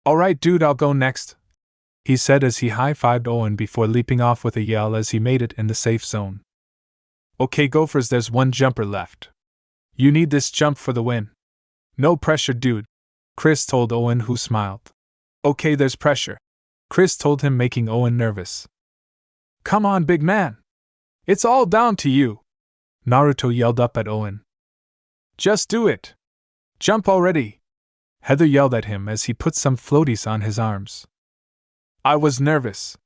Alright, dude, I'll go next, he said as he high-fived Owen before leaping off with a yell as he made it in the safe zone. Okay, Gophers, there's one jumper left. You need this jump for the win. No pressure, dude, Chris told Owen, who smiled. Okay, there's pressure, Chris told him, making Owen nervous. Come on, big man. It's all down to you, Naruto yelled up at Owen. Just do it. Jump already, Heather yelled at him as he put some floaties on his arms. I was nervous.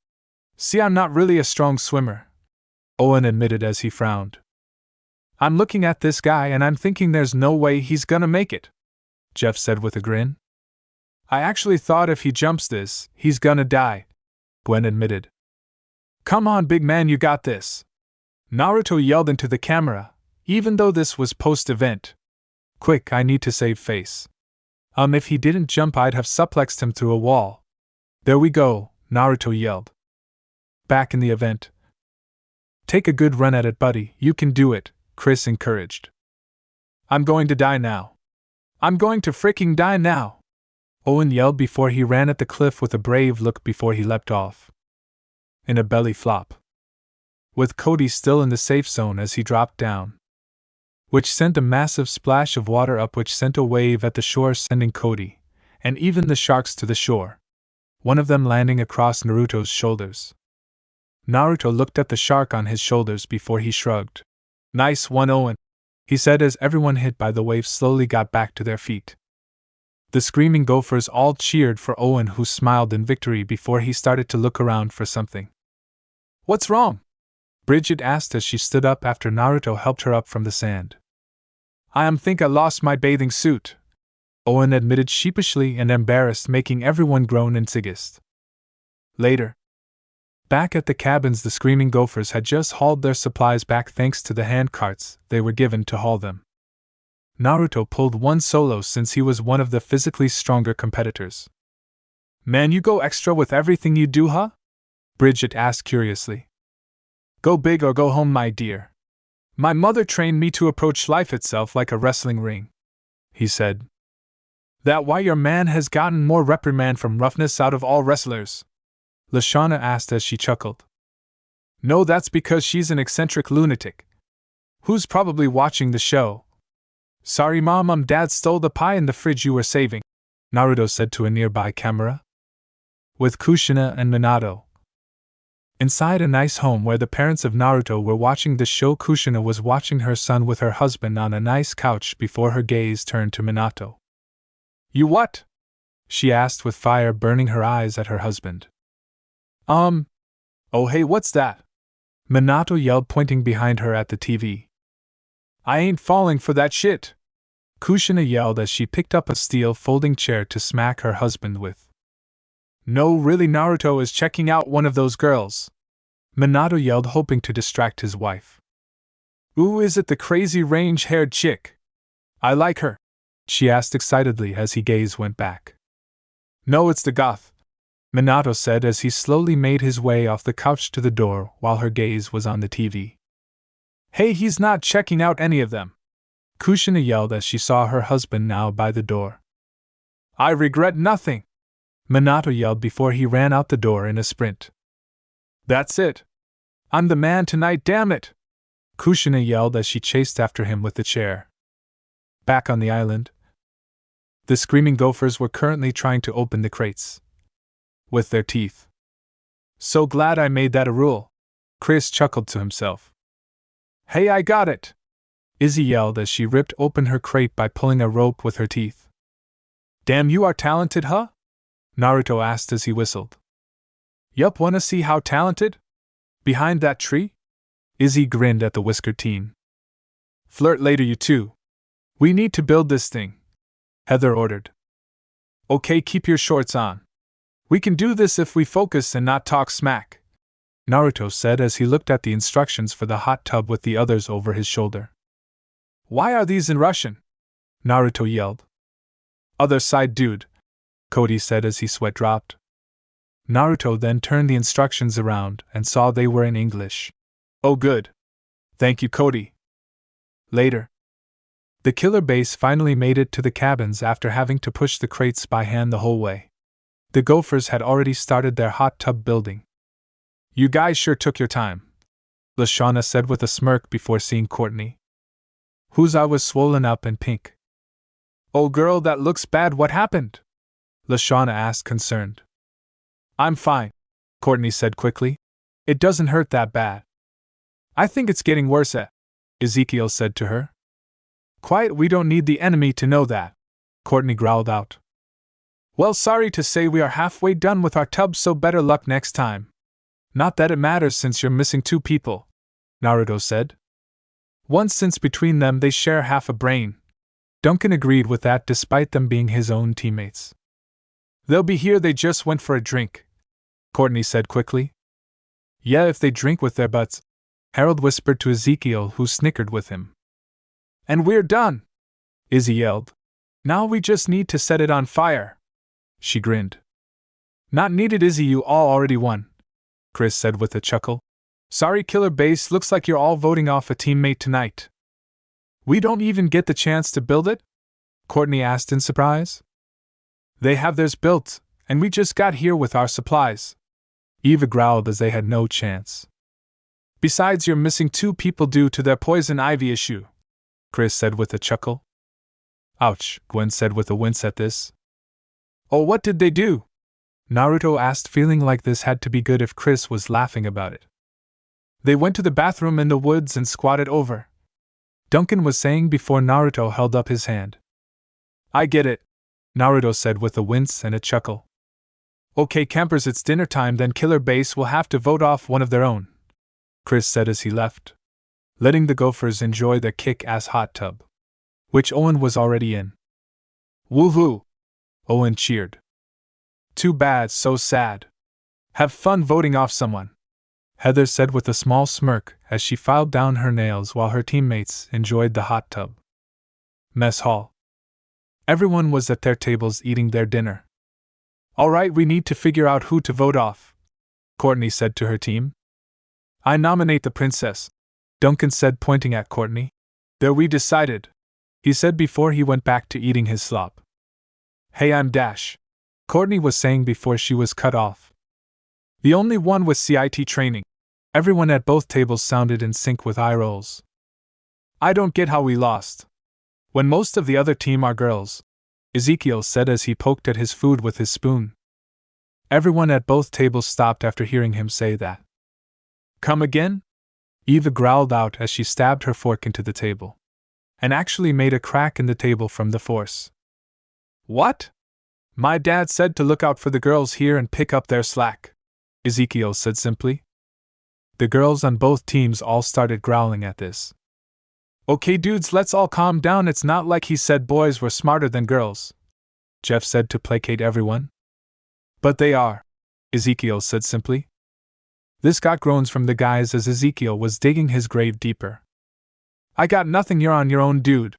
See, I'm not really a strong swimmer, Owen admitted as he frowned. I'm looking at this guy and I'm thinking there's no way he's gonna make it, Jeff said with a grin. I actually thought if he jumps this, he's gonna die, Gwen admitted. Come on, big man, you got this, Naruto yelled into the camera, even though this was post-event. Quick, I need to save face. If he didn't jump, I'd have suplexed him through a wall. There we go, Naruto yelled. Back in the event. Take a good run at it, buddy, you can do it, Chris encouraged. I'm going to die now. I'm going to freaking die now, Owen yelled before he ran at the cliff with a brave look before he leapt off. In a belly flop. With Cody still in the safe zone as he dropped down, which sent a massive splash of water up, which sent a wave at the shore, sending Cody, and even the sharks, to the shore, one of them landing across Naruto's shoulders. Naruto looked at the shark on his shoulders before he shrugged. Nice one, Owen, he said as everyone hit by the wave slowly got back to their feet. The screaming gophers all cheered for Owen, who smiled in victory before he started to look around for something. What's wrong? Bridget asked as she stood up after Naruto helped her up from the sand. I think I lost my bathing suit, Owen admitted sheepishly and embarrassed, making everyone groan in Sigist. Later. Back at the cabins, the screaming gophers had just hauled their supplies back thanks to the hand carts they were given to haul them. Naruto pulled one solo since he was one of the physically stronger competitors. Man, you go extra with everything you do, huh? Bridget asked curiously. Go big or go home, my dear. My mother trained me to approach life itself like a wrestling ring, he said. That why your man has gotten more reprimand from roughness out of all wrestlers? Lashana asked as she chuckled. No, that's because she's an eccentric lunatic, who's probably watching the show. Sorry, Mom, Dad stole the pie in the fridge you were saving, Naruto said to a nearby camera. With Kushina and Minato. Inside a nice home where the parents of Naruto were watching the show, Kushina was watching her son with her husband on a nice couch before her gaze turned to Minato. You what? She asked with fire burning her eyes at her husband. Oh hey, what's that? Minato yelled, pointing behind her at the TV. I ain't falling for that shit, Kushina yelled as she picked up a steel folding chair to smack her husband with. No, really, Naruto is checking out one of those girls, Minato yelled, hoping to distract his wife. Ooh, is it the crazy range-haired chick? I like her, she asked excitedly as his gaze went back. No, it's the goth, Minato said as he slowly made his way off the couch to the door while her gaze was on the TV. Hey, he's not checking out any of them, Kushina yelled as she saw her husband now by the door. I regret nothing, Minato yelled before he ran out the door in a sprint. That's it. I'm the man tonight, damn it, Kushina yelled as she chased after him with the chair. Back on the island, the screaming gophers were currently trying to open the crates with their teeth. So glad I made that a rule, Chris chuckled to himself. Hey, I got it, Izzy yelled as she ripped open her crate by pulling a rope with her teeth. Damn, you are talented, huh? Naruto asked as he whistled. Yup, wanna see how talented? Behind that tree? Izzy grinned at the whiskered teen. Flirt later, you two. We need to build this thing, Heather ordered. Okay, keep your shorts on. We can do this if we focus and not talk smack, Naruto said as he looked at the instructions for the hot tub with the others over his shoulder. Why are these in Russian? Naruto yelled. Other side, dude, Cody said as his sweat dropped. Naruto then turned the instructions around and saw they were in English. Oh good. Thank you, Cody. Later. The killer base finally made it to the cabins after having to push the crates by hand the whole way. The gophers had already started their hot tub building. You guys sure took your time, Lashana said with a smirk before seeing Courtney, whose eye was swollen up and pink. Oh girl, that looks bad, what happened? Lashana asked, concerned. I'm fine, Courtney said quickly. It doesn't hurt that bad. I think it's getting worse, Ezekiel said to her. Quiet, we don't need the enemy to know that, Courtney growled out. Well, sorry to say we are halfway done with our tub, so better luck next time. Not that it matters since you're missing 2 people, Naruto said. Once since between them they share half a brain. Duncan agreed with that despite them being his own teammates. They'll be here, they just went for a drink, Courtney said quickly. Yeah, if they drink with their butts, Harold whispered to Ezekiel, who snickered with him. And we're done, Izzy yelled. Now we just need to set it on fire. She grinned. Not needed, Izzy, you all already won, Chris said with a chuckle. Sorry, Killer Base, looks like you're all voting off a teammate tonight. We don't even get the chance to build it? Courtney asked in surprise. They have theirs built, and we just got here with our supplies. Eva growled as they had no chance. Besides, you're missing 2 people due to their poison ivy issue, Chris said with a chuckle. Ouch, Gwen said with a wince at this. Oh, what did they do? Naruto asked, feeling like this had to be good if Chris was laughing about it. They went to the bathroom in the woods and squatted over, Duncan was saying before Naruto held up his hand. I get it, Naruto said with a wince and a chuckle. Okay, campers, it's dinner time, then Killer Base will have to vote off one of their own, Chris said as he left, letting the Gophers enjoy their kick-ass hot tub, which Owen was already in. Woohoo! Owen cheered. Too bad, so sad. Have fun voting off someone, Heather said with a small smirk as she filed down her nails while her teammates enjoyed the hot tub. Mess hall. Everyone was at their tables eating their dinner. Alright, we need to figure out who to vote off, Courtney said to her team. I nominate the princess, Duncan said, pointing at Courtney. There, we decided, he said before he went back to eating his slop. Hey, I'm Dash, Courtney was saying before she was cut off. The only one with CIT training. Everyone at both tables sounded in sync with eye rolls. I don't get how we lost, when most of the other team are girls, Ezekiel said as he poked at his food with his spoon. Everyone at both tables stopped after hearing him say that. Come again? Eva growled out as she stabbed her fork into the table, and actually made a crack in the table from the force. What? My dad said to look out for the girls here and pick up their slack, Ezekiel said simply. The girls on both teams all started growling at this. Okay dudes, let's all calm down, it's not like he said boys were smarter than girls, Jeff said to placate everyone. But they are, Ezekiel said simply. This got groans from the guys as Ezekiel was digging his grave deeper. I got nothing, you're on your own, dude,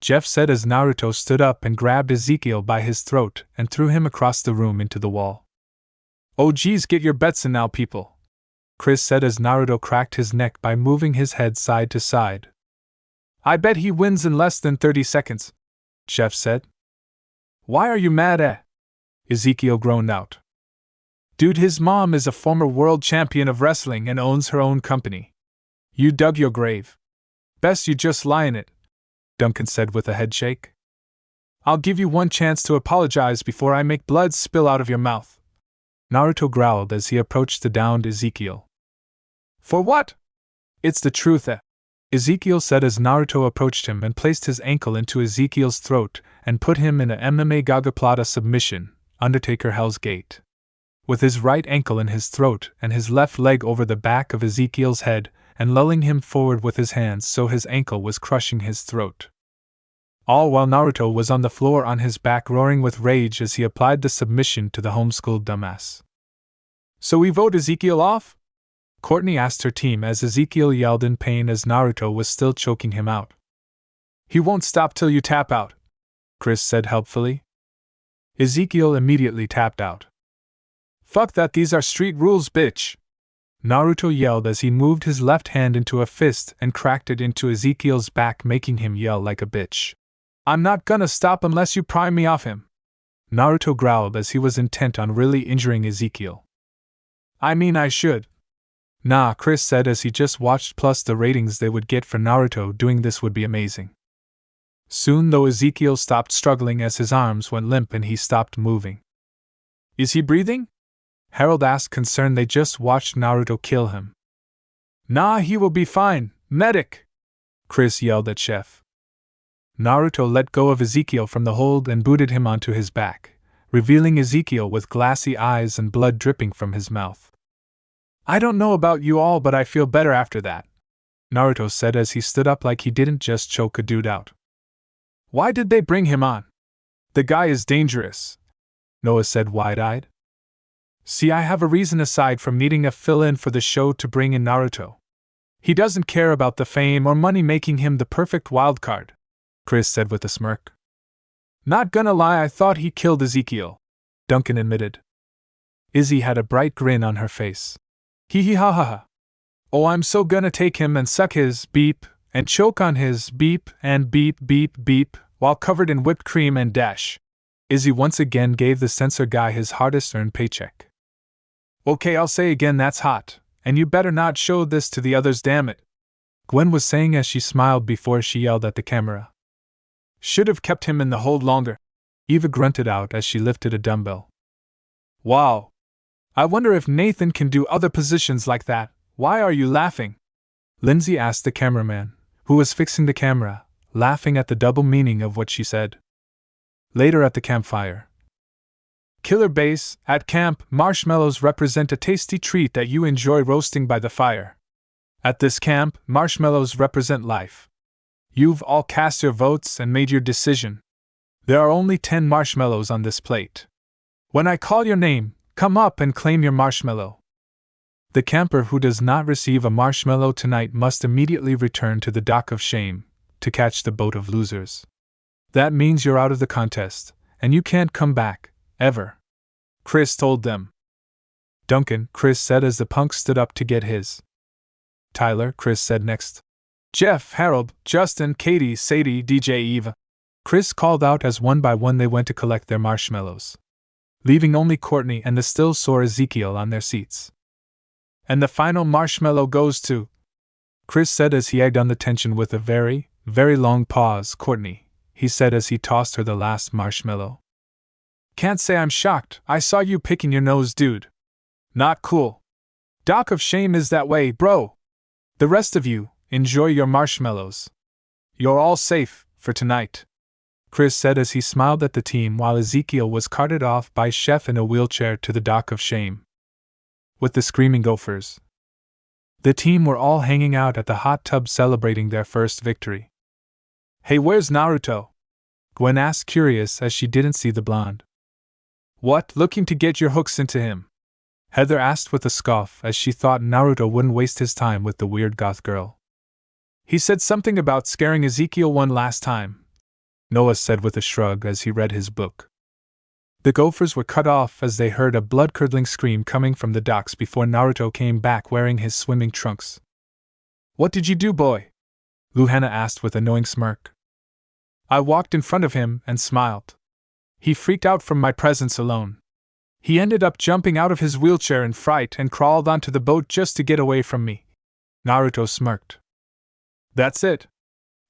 Jeff said as Naruto stood up and grabbed Ezekiel by his throat and threw him across the room into the wall. Oh geez, get your bets in now, people, Chris said as Naruto cracked his neck by moving his head side to side. I bet he wins in less than 30 seconds, Jeff said. Why are you mad at? Ezekiel groaned out. Dude, his mom is a former world champion of wrestling and owns her own company. You dug your grave. Best you just lie in it, Duncan said with a headshake. I'll give you one chance to apologize before I make blood spill out of your mouth, Naruto growled as he approached the downed Ezekiel. For what? It's the truth, Ezekiel said as Naruto approached him and placed his ankle into Ezekiel's throat and put him in a MMA Gagaplata submission, Undertaker Hell's Gate. With his right ankle in his throat and his left leg over the back of Ezekiel's head, and lulling him forward with his hands so his ankle was crushing his throat. All while Naruto was on the floor on his back roaring with rage as he applied the submission to the homeschooled dumbass. So we vote Ezekiel off? Courtney asked her team as Ezekiel yelled in pain as Naruto was still choking him out. He won't stop till you tap out, Chris said helpfully. Ezekiel immediately tapped out. Fuck that, these are street rules, bitch, Naruto yelled as he moved his left hand into a fist and cracked it into Ezekiel's back, making him yell like a bitch. I'm not gonna stop unless you pry me off him, Naruto growled as he was intent on really injuring Ezekiel. I mean, I should. Nah, Chris said as he just watched, plus the ratings they would get for Naruto doing this would be amazing. Soon though, Ezekiel stopped struggling as his arms went limp and he stopped moving. Is he breathing? Harold asked, concerned. They just watched Naruto kill him. Nah, he will be fine, medic, Chris yelled at Chef. Naruto let go of Ezekiel from the hold and booted him onto his back, revealing Ezekiel with glassy eyes and blood dripping from his mouth. "I don't know about you all, but I feel better after that," Naruto said as he stood up like he didn't just choke a dude out. "Why did they bring him on? The guy is dangerous," Noah said wide-eyed. "See, I have a reason aside from needing a fill-in for the show to bring in Naruto. He doesn't care about the fame or money making him the perfect wildcard," Chris said with a smirk. "Not gonna lie, I thought he killed Ezekiel," Duncan admitted. Izzy had a bright grin on her face. "Hee hee ha ha ha. Oh, I'm so gonna take him and suck his beep and choke on his beep and beep beep beep while covered in whipped cream and dash." Izzy once again gave the censor guy his hardest-earned paycheck. "Okay, I'll say again that's hot, and you better not show this to the others, damn it," Gwen was saying as she smiled before she yelled at the camera. "Should have kept him in the hold longer," Eva grunted out as she lifted a dumbbell. "Wow. I wonder if Nathan can do other positions like that. Why are you laughing?" Lindsay asked the cameraman, who was fixing the camera, laughing at the double meaning of what she said. Later at the campfire. "Killer Base, at camp, marshmallows represent a tasty treat that you enjoy roasting by the fire. At this camp, marshmallows represent life. You've all cast your votes and made your decision. There are only 10 marshmallows on this plate. When I call your name, come up and claim your marshmallow. The camper who does not receive a marshmallow tonight must immediately return to the dock of shame to catch the boat of losers. That means you're out of the contest, and you can't come back, ever," Chris told them. "Duncan," Chris said as the punk stood up to get his. "Tyler," Chris said next. "Jeff, Harold, Justin, Katie, Sadie, DJ Eva," Chris called out as one by one they went to collect their marshmallows, leaving only Courtney and the still sore Ezekiel on their seats. "And the final marshmallow goes to," Chris said as he egged on the tension with a very, very long pause. "Courtney," he said as he tossed her the last marshmallow. "Can't say I'm shocked. I saw you picking your nose, dude. Not cool. Dock of shame is that way, bro. The rest of you, enjoy your marshmallows. You're all safe for tonight," Chris said as he smiled at the team while Ezekiel was carted off by Chef in a wheelchair to the dock of shame with the screaming gophers. The team were all hanging out at the hot tub celebrating their first victory. "Hey, where's Naruto?" Gwen asked, curious as she didn't see the blonde. "What, looking to get your hooks into him?" Heather asked with a scoff as she thought Naruto wouldn't waste his time with the weird goth girl. "He said something about scaring Ezekiel one last time," Noah said with a shrug as he read his book. The gophers were cut off as they heard a blood-curdling scream coming from the docks before Naruto came back wearing his swimming trunks. "What did you do, boy?" Luhana asked with a knowing smirk. "I walked in front of him and smiled. He freaked out from my presence alone. He ended up jumping out of his wheelchair in fright and crawled onto the boat just to get away from me," Naruto smirked. "That's it?"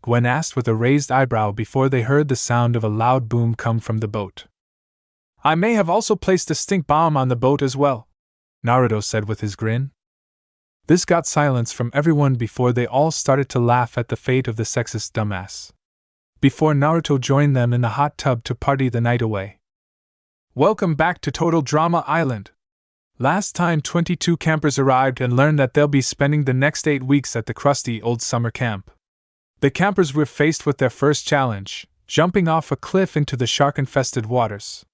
Gwen asked with a raised eyebrow before they heard the sound of a loud boom come from the boat. "I may have also placed a stink bomb on the boat as well," Naruto said with his grin. This got silence from everyone before they all started to laugh at the fate of the sexist dumbass. Before Naruto joined them in the hot tub to party the night away. "Welcome back to Total Drama Island. Last time 22 campers arrived and learned that they'll be spending the next 8 weeks at the crusty old summer camp. The campers were faced with their first challenge, jumping off a cliff into the shark-infested waters.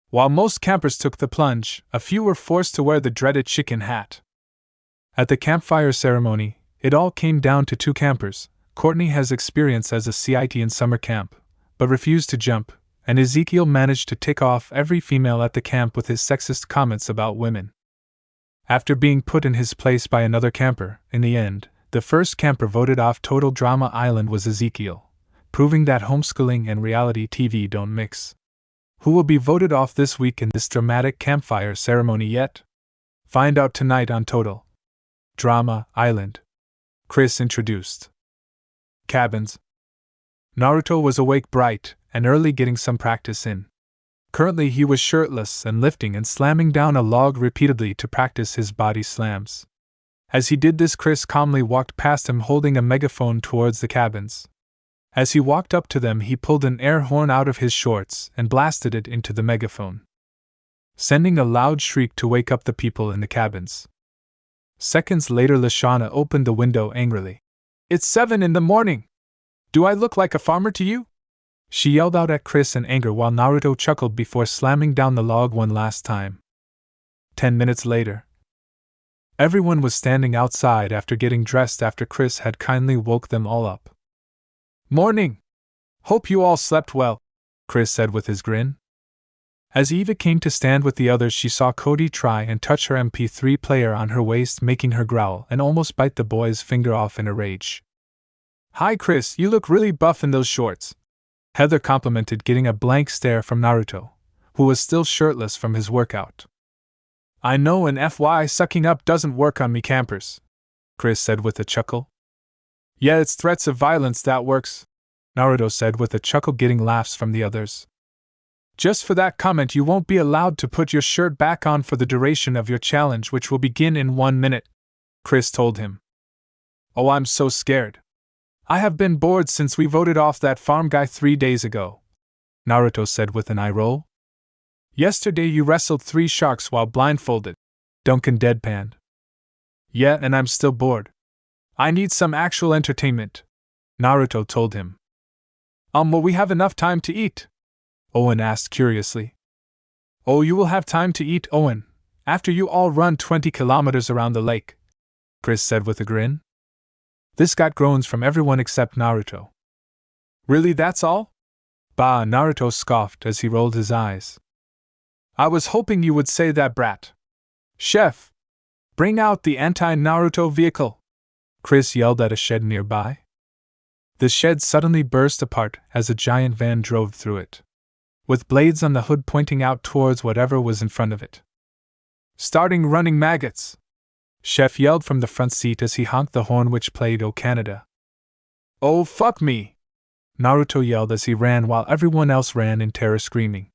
While most campers took the plunge, a few were forced to wear the dreaded chicken hat. At the campfire ceremony, it all came down to 2 campers. Courtney has experience as a CIT in summer camp, but refused to jump, and Ezekiel managed to tick off every female at the camp with his sexist comments about women. After being put in his place by another camper, in the end, the first camper voted off Total Drama Island was Ezekiel, proving that homeschooling and reality TV don't mix. Who will be voted off this week in this dramatic campfire ceremony yet? Find out tonight on Total Drama Island. Chris introduced. Cabins. Naruto was awake bright and early, getting some practice in. Currently he was shirtless and lifting and slamming down a log repeatedly to practice his body slams. As he did this, Chris calmly walked past him holding a megaphone towards the cabins. As he walked up to them, he pulled an air horn out of his shorts and blasted it into the megaphone. sending a loud shriek to wake up the people in the cabins. Seconds later, Lashana opened the window angrily. "It's 7 in the morning! Do I look like a farmer to you?" She yelled out at Chris in anger while Naruto chuckled before slamming down the log one last time. 10 minutes later, everyone was standing outside after getting dressed after Chris had kindly woke them all up. "Morning! Hope you all slept well," Chris said with his grin. As Eva came to stand with the others, she saw Cody try and touch her MP3 player on her waist, making her growl and almost bite the boy's finger off in a rage. "Hi Chris, you look really buff in those shorts," Heather complimented, getting a blank stare from Naruto, who was still shirtless from his workout. "I know, and FY sucking up doesn't work on me campers," Chris said with a chuckle. "Yeah, it's threats of violence that works," Naruto said with a chuckle, getting laughs from the others. "Just for that comment, you won't be allowed to put your shirt back on for the duration of your challenge, which will begin in 1 minute, Chris told him. "Oh, I'm so scared. I have been bored since we voted off that farm guy 3 days ago," Naruto said with an eye roll. "Yesterday you wrestled 3 sharks while blindfolded," Duncan deadpanned. "Yeah, and I'm still bored. I need some actual entertainment," Naruto told him. Will we have enough time to eat?" Owen asked curiously. "Oh, you will have time to eat, Owen, after you all run 20 kilometers around the lake," Chris said with a grin. This got groans from everyone except Naruto. "Really, that's all?" "Bah," Naruto scoffed as he rolled his eyes. "I was hoping you would say that, brat." "Chef! Bring out the anti-Naruto vehicle!" Chris yelled at a shed nearby. The shed suddenly burst apart as a giant van drove through it, with blades on the hood pointing out towards whatever was in front of it. "Starting running maggots!" Chef yelled from the front seat as he honked the horn which played "Oh Canada." "Oh fuck me!" Naruto yelled as he ran while everyone else ran in terror, screaming.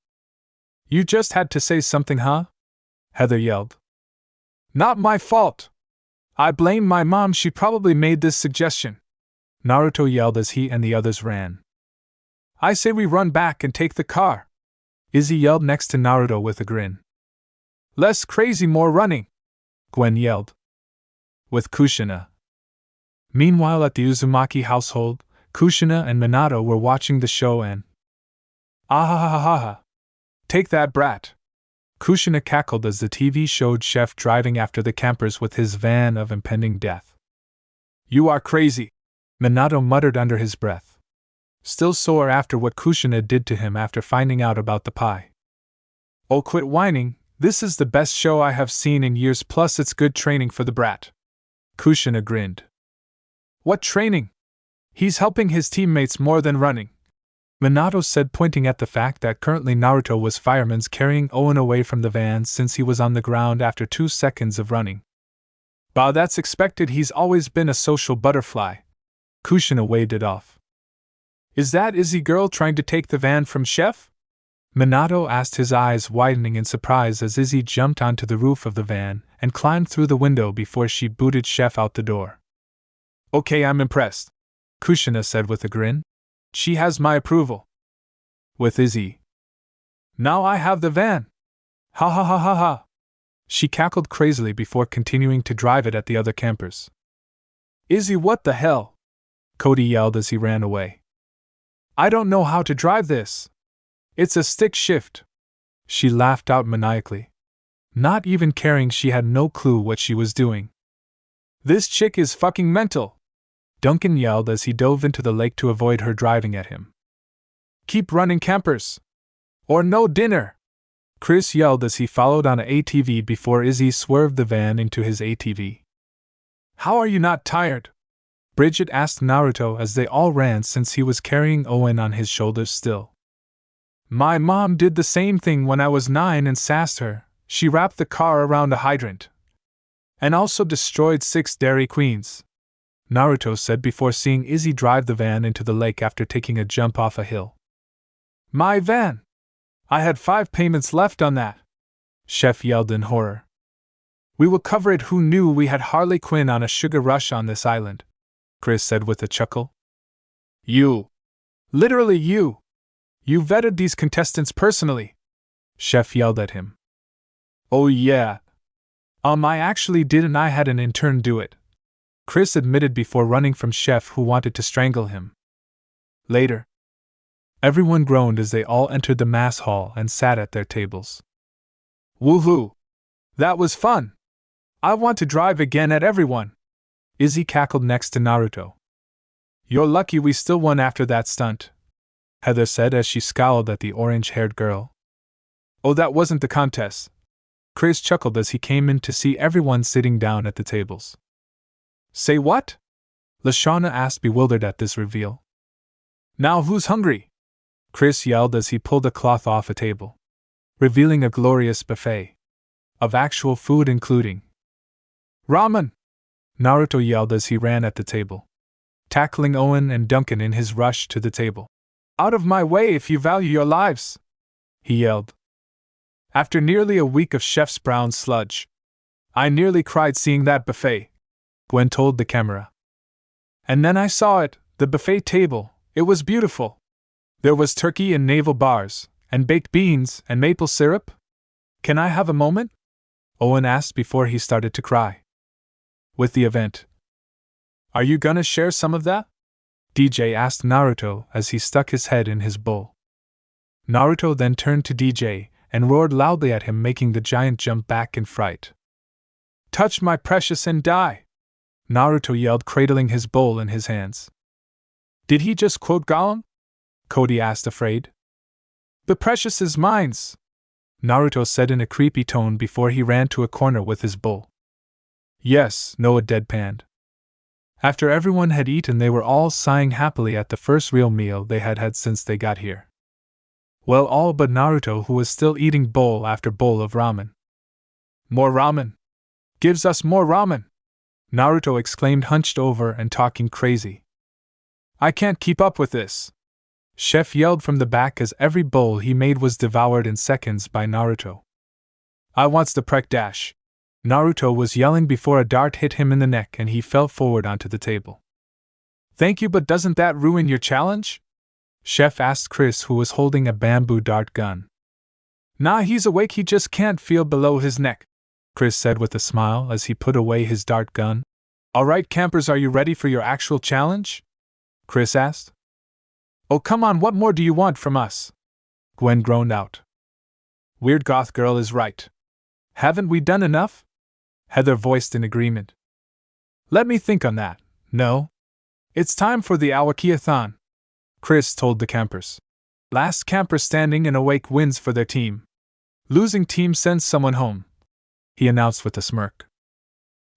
"You just had to say something, huh?" Heather yelled. "Not my fault! I blame my mom, she probably made this suggestion," Naruto yelled as he and the others ran. "I say we run back and take the car," Izzy yelled next to Naruto with a grin. "Less crazy, more running," Gwen yelled. With Kushina. Meanwhile, at the Uzumaki household, Kushina and Minato were watching the show and "Ah-ha-ha-ha-ha! Take that, brat!" Kushina cackled as the TV showed Chef driving after the campers with his van of impending death. "You are crazy," Minato muttered under his breath, still sore after what Kushina did to him after finding out about the pie. "Oh, quit whining, this is the best show I have seen in years, plus it's good training for the brat." Kushina grinned. "What training? He's helping his teammates more than running," Minato said, pointing at the fact that currently Naruto was fireman's carrying Owen away from the van since he was on the ground after 2 seconds of running. "Bah, that's expected, he's always been a social butterfly." Kushina waved it off. "Is that Izzy girl trying to take the van from Chef?" Minato asked, his eyes widening in surprise as Izzy jumped onto the roof of the van and climbed through the window before she booted Chef out the door. "Okay, I'm impressed," Kushina said with a grin. "She has my approval." With Izzy. "Now I have the van! Ha ha ha ha ha!" She cackled crazily before continuing to drive it at the other campers. "Izzy, what the hell?" Cody yelled as he ran away. "I don't know how to drive this. It's a stick shift." She laughed out maniacally, not even caring she had no clue what she was doing. "This chick is fucking mental," Duncan yelled as he dove into the lake to avoid her driving at him. "Keep running, campers! Or no dinner!" Chris yelled as he followed on an ATV before Izzy swerved the van into his ATV. "How are you not tired?" Bridget asked Naruto as they all ran since he was carrying Owen on his shoulders still. "My mom did the same thing when I was 9 and sassed her. She wrapped the car around a hydrant. And also destroyed 6 Dairy Queens," Naruto said before seeing Izzy drive the van into the lake after taking a jump off a hill. "My van! I had 5 payments left on that," Chef yelled in horror. "We will cover it. Who knew we had Harley Quinn on a sugar rush on this island?" Chris said with a chuckle. "You! Literally you! You vetted these contestants personally," Chef yelled at him. Oh yeah. I actually did, and I had an intern do it, Chris admitted before running from Chef, who wanted to strangle him. Later, everyone groaned as they all entered the mass hall and sat at their tables. Woohoo! That was fun! I want to drive again at everyone! Izzy cackled next to Naruto. You're lucky we still won after that stunt, Heather said as she scowled at the orange-haired girl. Oh, that wasn't the contest. Chris chuckled as he came in to see everyone sitting down at the tables. Say what? Lashana asked, bewildered at this reveal. Now who's hungry? Chris yelled as he pulled a cloth off a table, revealing a glorious buffet of actual food, including ramen! Naruto yelled as he ran at the table, tackling Owen and Duncan in his rush to the table. Out of my way if you value your lives! He yelled. After nearly a week of Chef's brown sludge, I nearly cried seeing that buffet, Gwen told the camera. And then I saw it, the buffet table, it was beautiful. There was turkey and navel bars, and baked beans and maple syrup. Can I have a moment? Owen asked before he started to cry. With the event. Are you gonna share some of that? DJ asked Naruto as he stuck his head in his bowl. Naruto then turned to DJ and roared loudly at him, making the giant jump back in fright. Touch my precious and die! Naruto yelled, cradling his bowl in his hands. Did he just quote Gollum? Cody asked, afraid. The precious is mine's, Naruto said in a creepy tone before he ran to a corner with his bowl. Yes, Noah deadpanned. After everyone had eaten, they were all sighing happily at the first real meal they had had since they got here. Well, all but Naruto, who was still eating bowl after bowl of ramen. More ramen! Gives us more ramen! Naruto exclaimed, hunched over and talking crazy. I can't keep up with this! Chef yelled from the back as every bowl he made was devoured in seconds by Naruto. I wants the prek dash! Naruto was yelling before a dart hit him in the neck and he fell forward onto the table. Thank you, but doesn't that ruin your challenge? Chef asked Chris, who was holding a bamboo dart gun. Nah, he's awake, he just can't feel below his neck, Chris said with a smile as he put away his dart gun. Alright campers, are you ready for your actual challenge? Chris asked. Oh come on, what more do you want from us? Gwen groaned out. Weird goth girl is right. Haven't we done enough? Heather voiced in agreement. Let me think on that. No. It's time for the Awakiathon, Chris told the campers. Last camper standing and awake wins for their team. Losing team sends someone home, he announced with a smirk.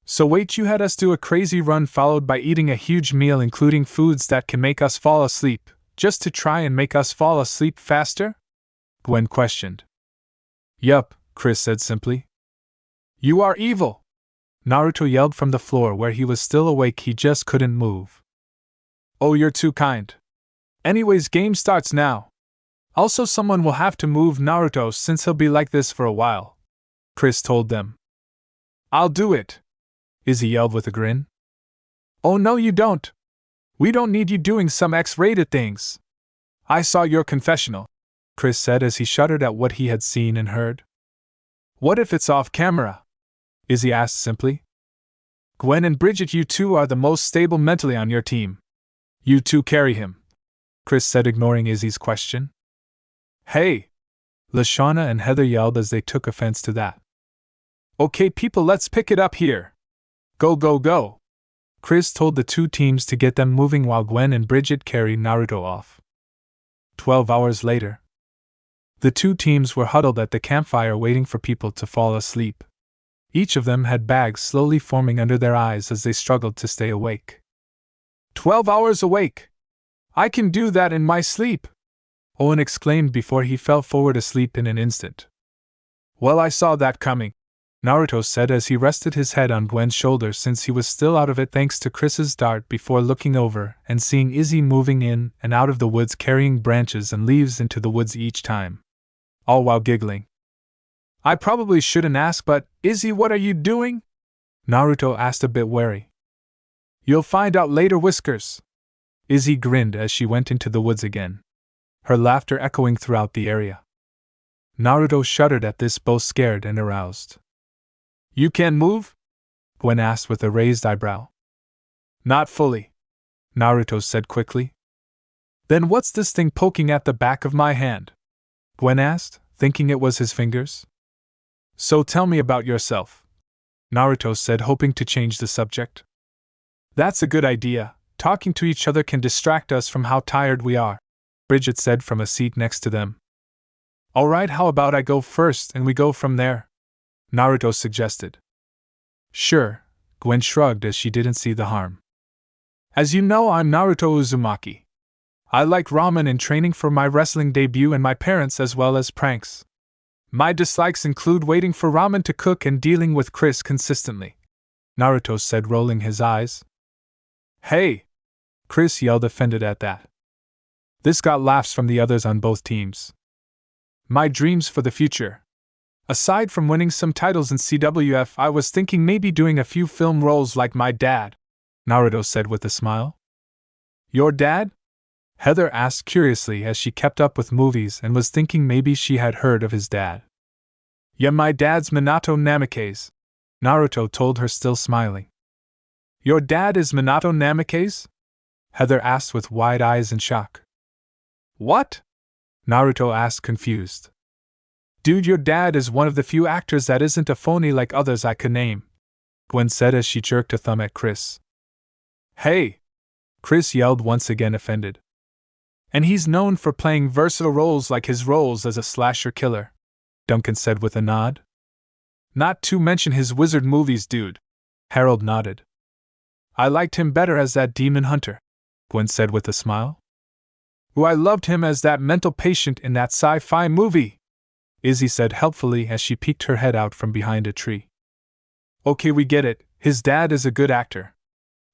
So wait, you had us do a crazy run followed by eating a huge meal including foods that can make us fall asleep, just to try and make us fall asleep faster? Gwen questioned. Yup, Chris said simply. You are evil! Naruto yelled from the floor where he was still awake, he just couldn't move. Oh, you're too kind. Anyways, game starts now. Also, someone will have to move Naruto since he'll be like this for a while, Chris told them. I'll do it, Izzy yelled with a grin. Oh no you don't. We don't need you doing some X-rated things. I saw your confessional, Chris said as he shuddered at what he had seen and heard. What if it's off camera? Izzy asked simply. Gwen and Bridget, you two are the most stable mentally on your team. You two carry him, Chris said, ignoring Izzy's question. Hey! Lashana and Heather yelled as they took offense to that. Okay people, let's pick it up here. Go go go! Chris told the two teams to get them moving while Gwen and Bridget carried Naruto off. 12 hours later, the two teams were huddled at the campfire waiting for people to fall asleep. Each of them had bags slowly forming under their eyes as they struggled to stay awake. 12 hours awake! I can do that in my sleep! Owen exclaimed before he fell forward asleep in an instant. Well, I saw that coming, Naruto said as he rested his head on Gwen's shoulder since he was still out of it thanks to Chris's dart before looking over and seeing Izzy moving in and out of the woods carrying branches and leaves into the woods each time. All while giggling. I probably shouldn't ask, but, Izzy, what are you doing? Naruto asked a bit wary. You'll find out later, Whiskers. Izzy grinned as she went into the woods again, her laughter echoing throughout the area. Naruto shuddered at this, both scared and aroused. You can't move? Gwen asked with a raised eyebrow. Not fully, Naruto said quickly. Then what's this thing poking at the back of my hand? Gwen asked, thinking it was his fingers. So tell me about yourself, Naruto said, hoping to change the subject. That's a good idea. Talking to each other can distract us from how tired we are, Bridget said from a seat next to them. Alright, how about I go first and we go from there? Naruto suggested. Sure, Gwen shrugged as she didn't see the harm. As you know, I'm Naruto Uzumaki. I like ramen and training for my wrestling debut and my parents as well as pranks. My dislikes include waiting for ramen to cook and dealing with Chris consistently, Naruto said, rolling his eyes. Hey! Chris yelled, offended at that. This got laughs from the others on both teams. My dreams for the future. Aside from winning some titles in CWF, I was thinking maybe doing a few film roles like my dad, Naruto said with a smile. Your dad? Heather asked curiously as she kept up with movies and was thinking maybe she had heard of his dad. Yeah, my dad's Minato Namikaze, Naruto told her, still smiling. Your dad is Minato Namikaze? Heather asked with wide eyes in shock. What? Naruto asked, confused. Dude, your dad is one of the few actors that isn't a phony like others I could name, Gwen said as she jerked a thumb at Chris. Hey! Chris yelled, once again offended. And he's known for playing versatile roles like his roles as a slasher killer, Duncan said with a nod. Not to mention his wizard movies, dude, Harold nodded. I liked him better as that demon hunter, Gwen said with a smile. Ooh, I loved him as that mental patient in that sci-fi movie, Izzy said helpfully as she peeked her head out from behind a tree. Okay, we get it, his dad is a good actor.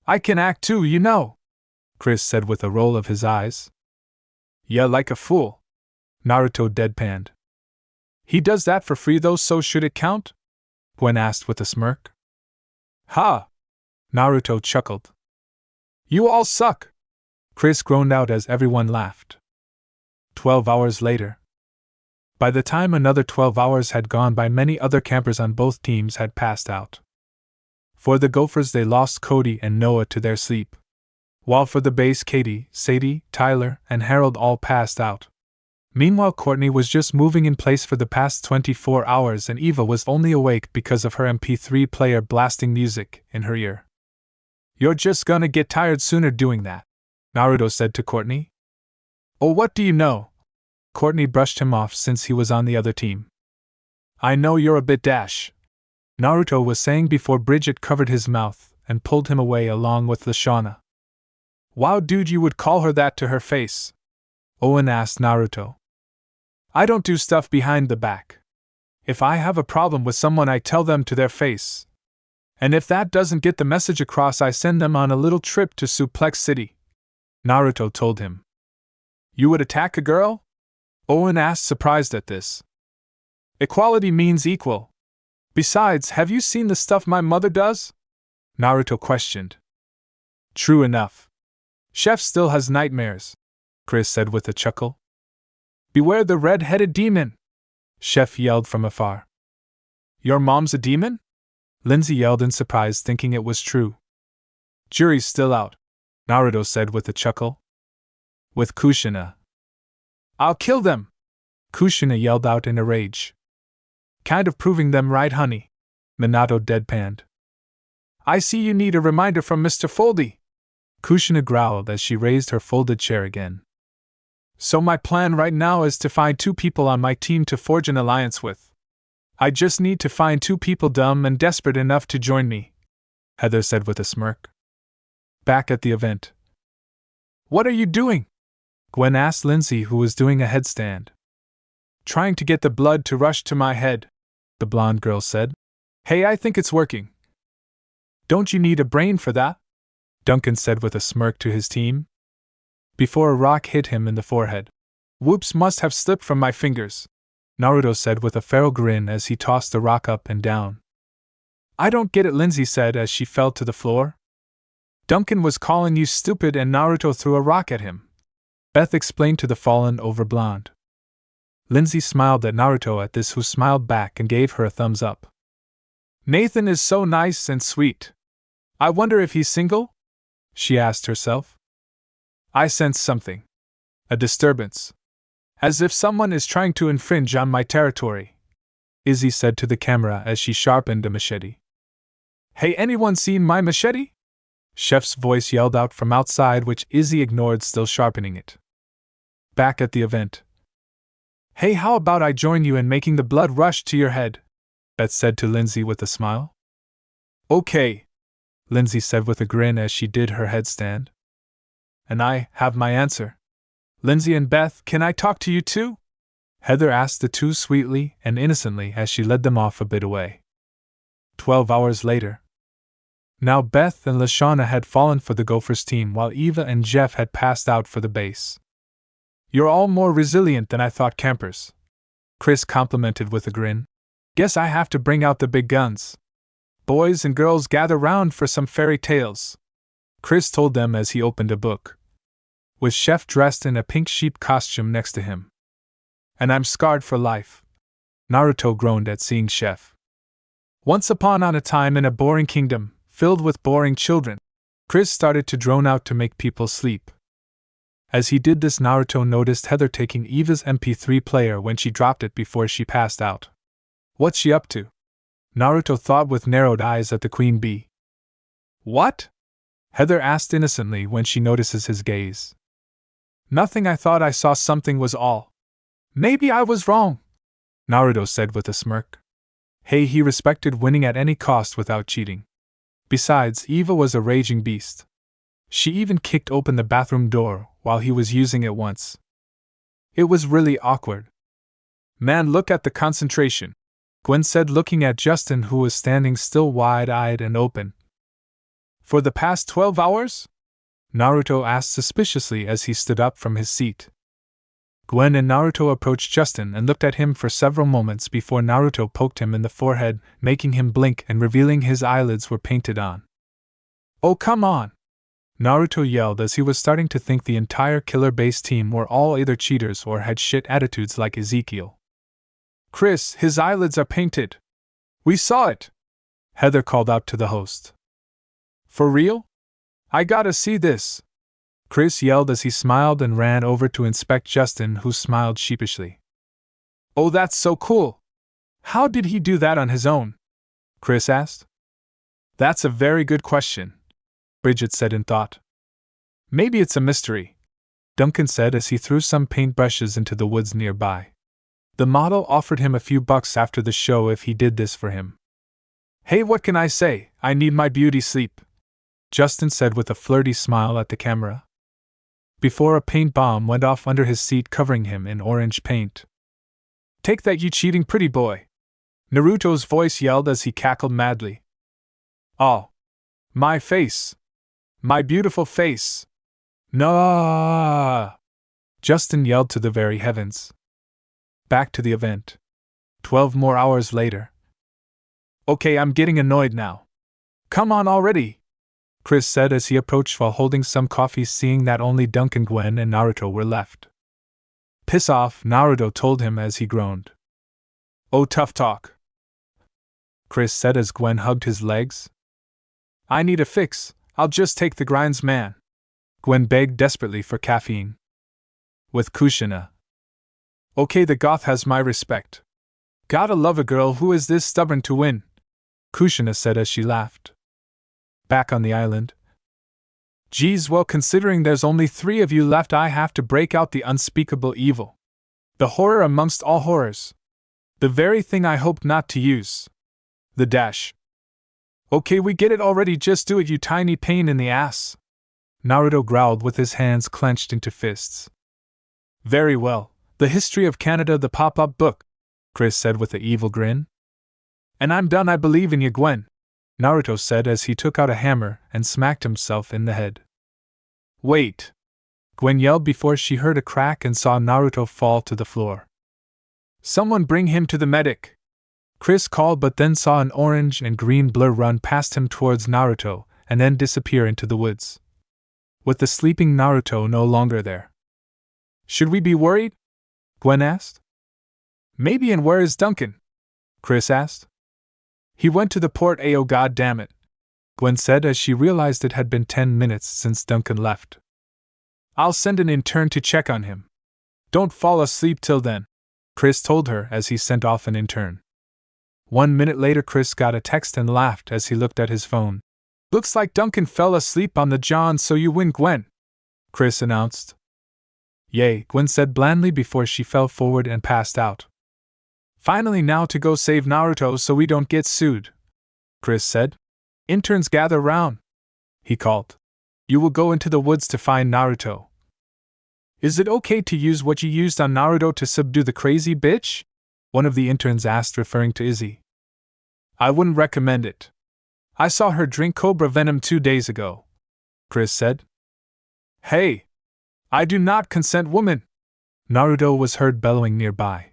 I can act too, you know, Chris said with a roll of his eyes. Yeah, like a fool, Naruto deadpanned. He does that for free though, so should it count? Gwen asked with a smirk. Ha! Naruto chuckled. You all suck! Chris groaned out as everyone laughed. 12 hours later. By the time another 12 hours had gone by, many other campers on both teams had passed out. For the Gophers, they lost Cody and Noah to their sleep, while for the base, Katie, Sadie, Tyler, and Harold all passed out. Meanwhile, Courtney was just moving in place for the past 24 hours, and Eva was only awake because of her MP3 player blasting music in her ear. You're just gonna get tired sooner doing that, Naruto said to Courtney. Oh, what do you know? Courtney brushed him off since he was on the other team. I know you're a bit dash, Naruto was saying before Bridget covered his mouth and pulled him away along with Lashana. Wow, dude, you would call her that to her face? Owen asked Naruto. I don't do stuff behind the back. If I have a problem with someone, I tell them to their face. And if that doesn't get the message across, I send them on a little trip to Suplex City, Naruto told him. You would attack a girl? Owen asked, surprised at this. Equality means equal. Besides, have you seen the stuff my mother does? Naruto questioned. True enough. Chef still has nightmares, Chris said with a chuckle. Beware the red-headed demon, Chef yelled from afar. Your mom's a demon? Lindsay yelled in surprise, thinking it was true. Jury's still out, Naruto said with a chuckle. With Kushina. I'll kill them, Kushina yelled out in a rage. Kind of proving them right, honey, Minato deadpanned. I see you need a reminder from Mr. Foldy, Kushina growled as she raised her folded chair again. So my plan right now is to find 2 people on my team to forge an alliance with. I just need to find 2 people dumb and desperate enough to join me, Heather said with a smirk. Back at the event. What are you doing? Gwen asked Lindsay, who was doing a headstand. Trying to get the blood to rush to my head, the blonde girl said. Hey, I think it's working. Don't you need a brain for that? Duncan said with a smirk to his team. Before a rock hit him in the forehead. Whoops, must have slipped from my fingers, Naruto said with a feral grin as he tossed the rock up and down. I don't get it, Lindsay said as she fell to the floor. Duncan was calling you stupid and Naruto threw a rock at him, Beth explained to the fallen over blonde. Lindsay smiled at Naruto at this, who smiled back and gave her a thumbs up. Nathan is so nice and sweet. I wonder if he's single? She asked herself. I sense something. A disturbance. As if someone is trying to infringe on my territory, Izzy said to the camera as she sharpened a machete. Hey, anyone seen my machete? Chef's voice yelled out from outside, which Izzy ignored, still sharpening it. Back at the event. Hey, how about I join you in making the blood rush to your head? Beth said to Lindsay with a smile. Okay, Lindsay said with a grin as she did her headstand. And I have my answer. Lindsay and Beth, can I talk to you too? Heather asked the two sweetly and innocently as she led them off a bit away. 12 hours later. Now Beth and Lashana had fallen for the Gophers team, while Eva and Jeff had passed out for the base. You're all more resilient than I thought, campers, Chris complimented with a grin. Guess I have to bring out the big guns. Boys and girls, gather round for some fairy tales, Chris told them as he opened a book, with Chef dressed in a pink sheep costume next to him. And I'm scarred for life, Naruto groaned at seeing Chef. Once upon a time in a boring kingdom, filled with boring children, Chris started to drone out to make people sleep. As he did this, Naruto noticed Heather taking Eva's MP3 player when she dropped it before she passed out. What's she up to? Naruto thought with narrowed eyes at the queen bee. What? Heather asked innocently when she notices his gaze. Nothing, I thought I saw something was all. Maybe I was wrong, Naruto said with a smirk. Hey, he respected winning at any cost without cheating. Besides, Eva was a raging beast. She even kicked open the bathroom door while he was using it once. It was really awkward. Man, look at the concentration, Gwen said, looking at Justin, who was standing still, wide-eyed and open. For the past 12 hours? Naruto asked suspiciously as he stood up from his seat. Gwen and Naruto approached Justin and looked at him for several moments before Naruto poked him in the forehead, making him blink and revealing his eyelids were painted on. Oh, come on! Naruto yelled as he was starting to think the entire Killer Base team were all either cheaters or had shit attitudes like Ezekiel. Chris, his eyelids are painted. We saw it! Heather called out to the host. For real? I gotta see this! Chris yelled as he smiled and ran over to inspect Justin, who smiled sheepishly. Oh, that's so cool! How did he do that on his own? Chris asked. That's a very good question, Bridget said in thought. Maybe it's a mystery, Duncan said as he threw some paintbrushes into the woods nearby. The model offered him a few bucks after the show if he did this for him. Hey, what can I say? I need my beauty sleep, Justin said with a flirty smile at the camera. Before a paint bomb went off under his seat, covering him in orange paint. Take that, you cheating pretty boy! Naruto's voice yelled as he cackled madly. Oh! My face! My beautiful face! No! Justin yelled to the very heavens. Back to the event. 12 more hours later. Okay, I'm getting annoyed now. Come on already! Chris said as he approached while holding some coffee, seeing that only Duncan, Gwen, and Naruto were left. Piss off, Naruto told him as he groaned. Oh, tough talk, Chris said as Gwen hugged his legs. I need a fix, I'll just take the grinds, man. Gwen begged desperately for caffeine. With Kushina. Okay, the goth has my respect. Gotta love a girl who is this stubborn to win, Kushina said as she laughed. Back on the island. Geez, well, considering there's only 3 of you left, I have to break out the unspeakable evil. The horror amongst all horrors. The very thing I hoped not to use. The dash. Okay, we get it already, just do it, you tiny pain in the ass. Naruto growled with his hands clenched into fists. Very well, the history of Canada, the pop-up book, Chris said with an evil grin. And I'm done, I believe in you, Gwen, Naruto said as he took out a hammer and smacked himself in the head. Wait! Gwen yelled before she heard a crack and saw Naruto fall to the floor. Someone bring him to the medic! Chris called, but then saw an orange and green blur run past him towards Naruto and then disappear into the woods, with the sleeping Naruto no longer there. Should we be worried? Gwen asked. Maybe, and where is Duncan? Chris asked. He went to the port. Oh, god damn it, Gwen said as she realized it had been 10 minutes since Duncan left. I'll send an intern to check on him. Don't fall asleep till then, Chris told her as he sent off an intern. 1 minute later, Chris got a text and laughed as he looked at his phone. Looks like Duncan fell asleep on the John, so you win, Gwen, Chris announced. Yay, Gwen said blandly before she fell forward and passed out. Finally, now to go save Naruto so we don't get sued, Chris said. Interns, gather round, he called. You will go into the woods to find Naruto. Is it okay to use what you used on Naruto to subdue the crazy bitch? One of the interns asked, referring to Izzy. I wouldn't recommend it. I saw her drink cobra venom 2 days ago, Chris said. Hey! I do not consent, woman! Naruto was heard bellowing nearby.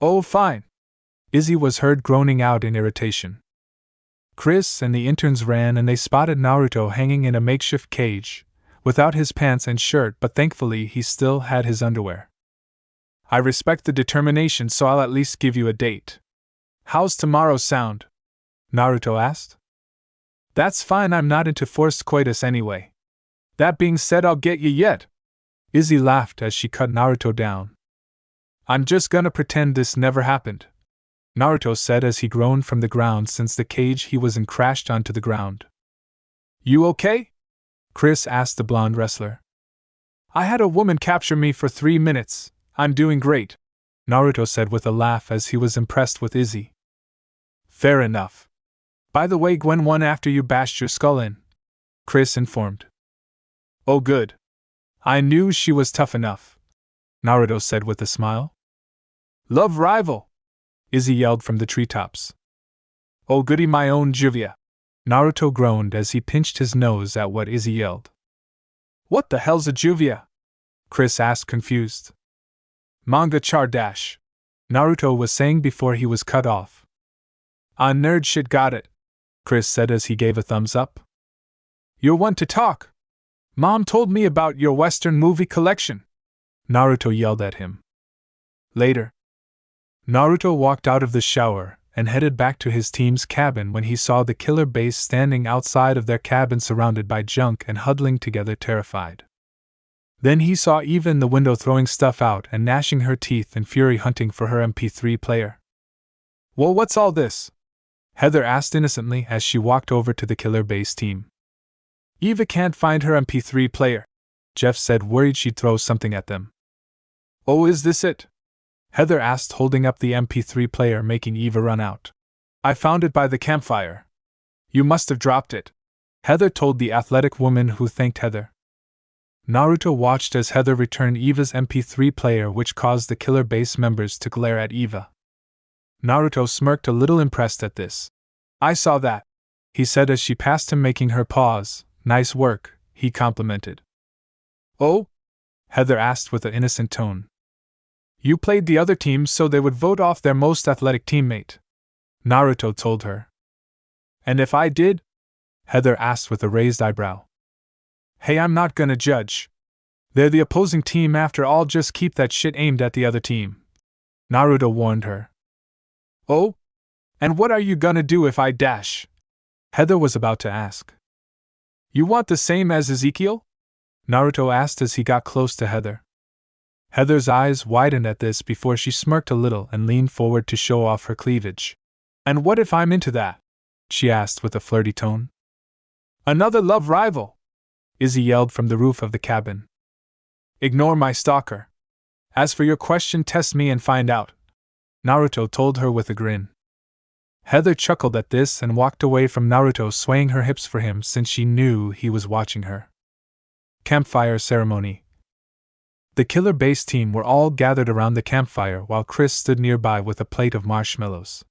Oh, fine! Izzy was heard groaning out in irritation. Chris and the interns ran and they spotted Naruto hanging in a makeshift cage, without his pants and shirt, but thankfully he still had his underwear. I respect the determination, so I'll at least give you a date. How's tomorrow sound? Naruto asked. That's fine, I'm not into forced coitus anyway. That being said, I'll get you yet. Izzy laughed as she cut Naruto down. I'm just gonna pretend this never happened, Naruto said as he groaned from the ground since the cage he was in crashed onto the ground. You okay? Chris asked the blonde wrestler. I had a woman capture me for 3 minutes. I'm doing great, Naruto said with a laugh as he was impressed with Izzy. Fair enough. By the way, Gwen won after you bashed your skull in, Chris informed. Oh good. I knew she was tough enough, Naruto said with a smile. Love rival, Izzy yelled from the treetops. Oh goody, my own Juvia, Naruto groaned as he pinched his nose at what Izzy yelled. What the hell's a Juvia? Chris asked, confused. Manga char dash, Naruto was saying before he was cut off. Ah, nerd shit, got it, Chris said as he gave a thumbs up. You're one to talk. Mom told me about your Western movie collection, Naruto yelled at him. Later. Naruto walked out of the shower and headed back to his team's cabin when he saw the killer base standing outside of their cabin surrounded by junk and huddling together, terrified. Then he saw Eva in the window throwing stuff out and gnashing her teeth in fury, hunting for her MP3 player. Well, what's all this? Heather asked innocently as she walked over to the killer base team. Eva can't find her MP3 player, Jeff said, worried she'd throw something at them. Oh, is this it? Heather asked, holding up the MP3 player, making Eva run out. I found it by the campfire. You must have dropped it, Heather told the athletic woman, who thanked Heather. Naruto watched as Heather returned Eva's MP3 player, which caused the killer base members to glare at Eva. Naruto smirked, a little impressed at this. I saw that, he said as she passed him, making her pause. Nice work, he complimented. Oh? Heather asked with an innocent tone. You played the other team so they would vote off their most athletic teammate, Naruto told her. And if I did? Heather asked with a raised eyebrow. Hey, I'm not gonna judge. They're the opposing team after all, just keep that shit aimed at the other team, Naruto warned her. Oh? And what are you gonna do if I dash? Heather was about to ask. You want the same as Ezekiel? Naruto asked as he got close to Heather. Heather's eyes widened at this before she smirked a little and leaned forward to show off her cleavage. And what if I'm into that? She asked with a flirty tone. Another love rival, Izzy yelled from the roof of the cabin. Ignore my stalker. As for your question, test me and find out, Naruto told her with a grin. Heather chuckled at this and walked away from Naruto, swaying her hips for him since she knew he was watching her. Campfire ceremony. The killer base team were all gathered around the campfire while Chris stood nearby with a plate of marshmallows.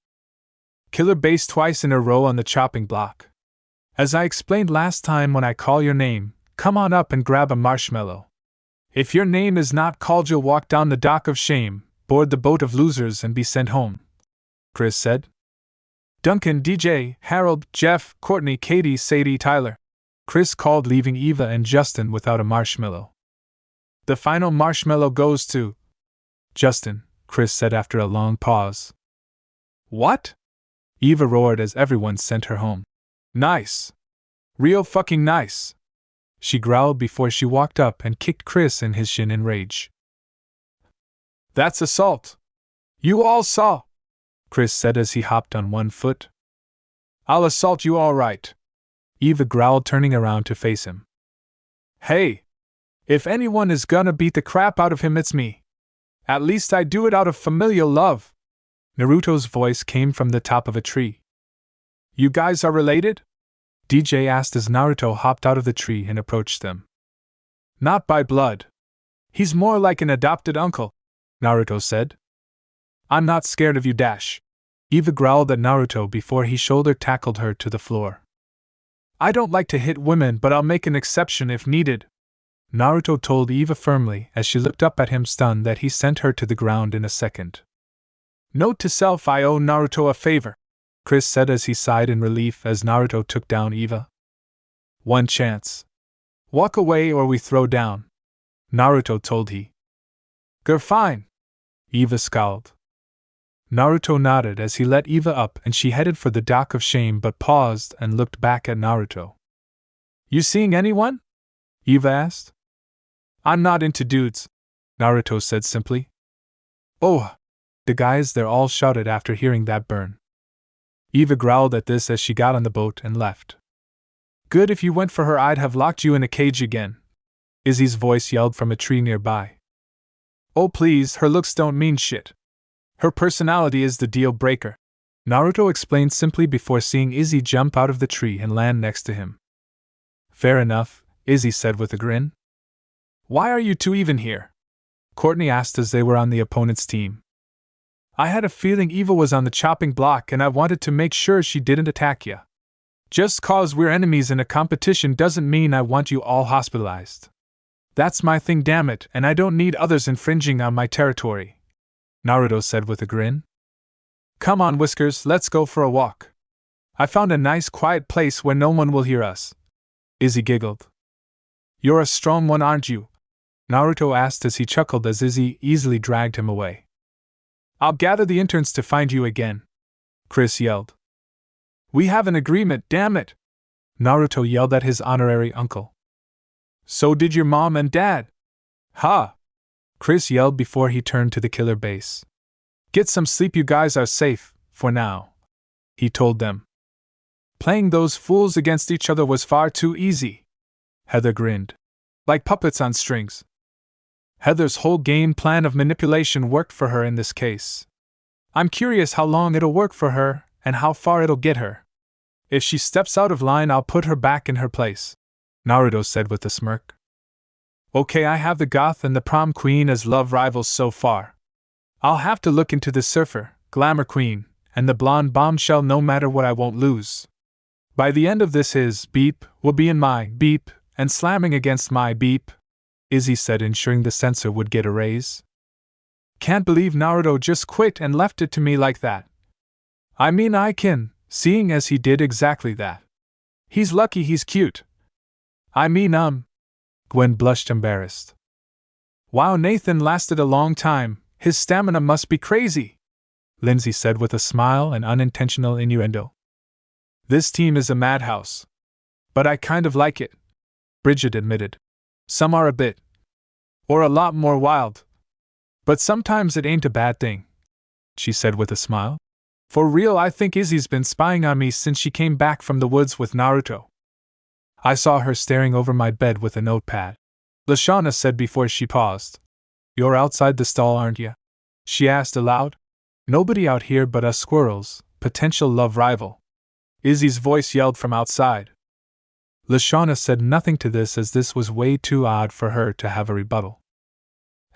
Killer base twice in a row on the chopping block. As I explained last time, when I call your name, come on up and grab a marshmallow. If your name is not called, you'll walk down the dock of shame, board the boat of losers, and be sent home, Chris said. Duncan, DJ, Harold, Jeff, Courtney, Katie, Sadie, Tyler, Chris called, leaving Eva and Justin without a marshmallow. The final marshmallow goes to Justin, Chris said after a long pause. What? Eva roared as everyone sent her home. Nice. Real fucking nice. She growled before she walked up and kicked Chris in his shin in rage. That's assault. You all saw, Chris said as he hopped on one foot. I'll assault you all right, Eva growled, turning around to face him. Hey! If anyone is gonna beat the crap out of him, it's me. At least I do it out of familial love. Naruto's voice came from the top of a tree. You guys are related? DJ asked as Naruto hopped out of the tree and approached them. Not by blood. He's more like an adopted uncle, Naruto said. I'm not scared of you, Dash. Eva growled at Naruto before he shoulder tackled her to the floor. I don't like to hit women, but I'll make an exception if needed, Naruto told Eva firmly as she looked up at him, stunned that he sent her to the ground in a second. Note to self: I owe Naruto a favor, Chris said as he sighed in relief as Naruto took down Eva. One chance. Walk away or we throw down, Naruto told he. Grr, fine, Eva scowled. Naruto nodded as he let Eva up and she headed for the dock of shame, but paused and looked back at Naruto. You seeing anyone? Eva asked. I'm not into dudes, Naruto said simply. Oh, the guys there all shouted after hearing that burn. Eva growled at this as she got on the boat and left. Good, if you went for her I'd have locked you in a cage again, Izzy's voice yelled from a tree nearby. Oh please, her looks don't mean shit. Her personality is the deal breaker, Naruto explained simply before seeing Izzy jump out of the tree and land next to him. Fair enough, Izzy said with a grin. Why are you two even here? Courtney asked as they were on the opponent's team. I had a feeling Eva was on the chopping block and I wanted to make sure she didn't attack ya. Just cause we're enemies in a competition doesn't mean I want you all hospitalized. That's my thing, damn it, and I don't need others infringing on my territory, Naruto said with a grin. Come on, Whiskers, let's go for a walk. I found a nice quiet place where no one will hear us, Izzy giggled. You're a strong one, aren't you? Naruto asked as he chuckled as Izzy easily dragged him away. I'll gather the interns to find you again, Chris yelled. We have an agreement, damn it, Naruto yelled at his honorary uncle. So did your mom and dad. Ha! Chris yelled before he turned to the killer base. Get some sleep, you guys are safe, for now, he told them. Playing those fools against each other was far too easy. Heather grinned. Like puppets on strings. Heather's whole game plan of manipulation worked for her in this case. I'm curious how long it'll work for her, and how far it'll get her. If she steps out of line, I'll put her back in her place, Naruto said with a smirk. Okay, I have the goth and the prom queen as love rivals so far. I'll have to look into the surfer, glamour queen, and the blonde bombshell. No matter what, I won't lose. By the end of this, his beep will be in my beep and slamming against my beep, Izzy said, ensuring the censor would get a raise. Can't believe Naruto just quit and left it to me like that. I mean, I can, seeing as he did exactly that. He's lucky he's cute. I mean, Gwen blushed embarrassed. Wow, Nathan lasted a long time, his stamina must be crazy, Lindsay said with a smile and unintentional innuendo. This team is a madhouse. But I kind of like it, Bridget admitted. Some are a bit. Or a lot more wild. But sometimes it ain't a bad thing, she said with a smile. For real, I think Izzy's been spying on me since she came back from the woods with Naruto. I saw her staring over my bed with a notepad, Lashana said before she paused. You're outside the stall, aren't you? She asked aloud. Nobody out here but us squirrels, potential love rival, Izzy's voice yelled from outside. Lashana said nothing to this as this was way too odd for her to have a rebuttal.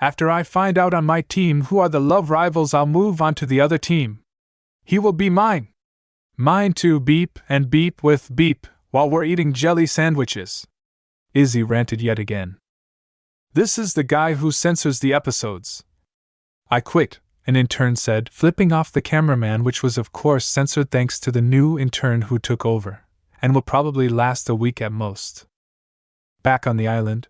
After I find out on my team who are the love rivals, I'll move on to the other team. He will be mine. Mine too, beep and beep with beep, while we're eating jelly sandwiches, Izzy ranted yet again. This is the guy who censors the episodes. I quit, an intern said, flipping off the cameraman, which was of course censored thanks to the new intern who took over, and will probably last a week at most. Back on the island,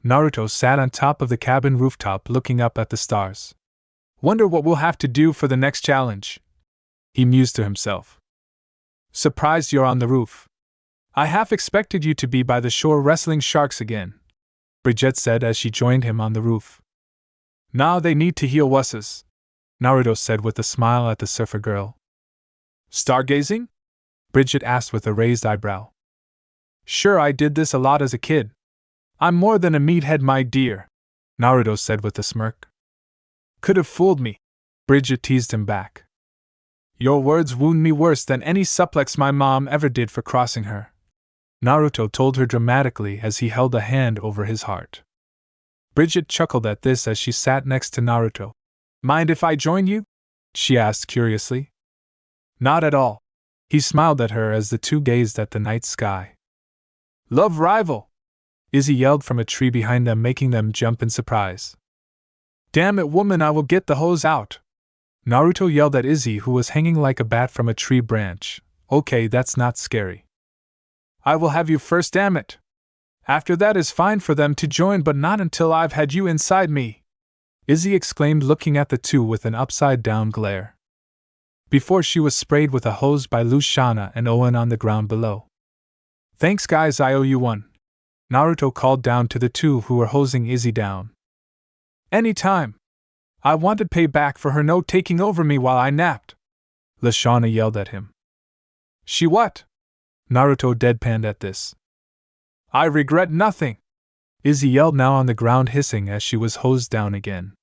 Naruto sat on top of the cabin rooftop looking up at the stars. Wonder what we'll have to do for the next challenge. He mused to himself. Surprised you're on the roof. I half expected you to be by the shore wrestling sharks again, Bridget said as she joined him on the roof. Now they need to heal wusses, Naruto said with a smile at the surfer girl. Stargazing? Bridget asked with a raised eyebrow. Sure, I did this a lot as a kid. I'm more than a meathead, my dear, Naruto said with a smirk. Could have fooled me, Bridget teased him back. Your words wound me worse than any suplex my mom ever did for crossing her, Naruto told her dramatically as he held a hand over his heart. Bridget chuckled at this as she sat next to Naruto. Mind if I join you? She asked curiously. Not at all. He smiled at her as the two gazed at the night sky. Love rival! Izzy yelled from a tree behind them, making them jump in surprise. Damn it, woman, I will get the hose out! Naruto yelled at Izzy, who was hanging like a bat from a tree branch. Okay, that's not scary. I will have you first, damn it! After that is fine for them to join, but not until I've had you inside me! Izzy exclaimed, looking at the two with an upside-down glare. Before she was sprayed with a hose by Kushina and Owen on the ground below. Thanks guys, I owe you one, Naruto called down to the two who were hosing Izzy down. Anytime. I wanted payback for her no taking over me while I napped, Kushina yelled at him. She what? Naruto deadpanned at this. I regret nothing, Izzy yelled, now on the ground, hissing as she was hosed down again.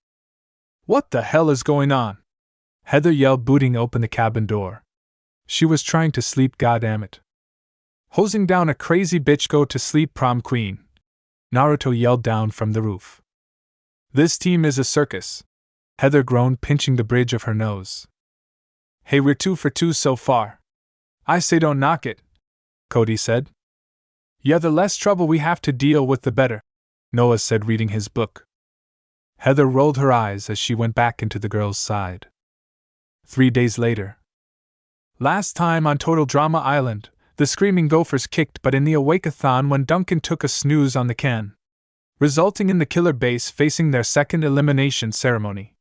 What the hell is going on? Heather yelled, booting open the cabin door. She was trying to sleep, goddammit. Hosing down a crazy bitch, go to sleep, prom queen, Naruto yelled down from the roof. This team is a circus, Heather groaned, pinching the bridge of her nose. Hey, we're 2 for 2 so far. I say don't knock it, Cody said. Yeah, the less trouble we have to deal with the better, Noah said, reading his book. Heather rolled her eyes as she went back into the girl's side. 3 days later. Last time on Total Drama Island, the Screaming Gophers kicked butt in the Awake-a-thon when Duncan took a snooze on the can, resulting in the killer base facing their second elimination ceremony.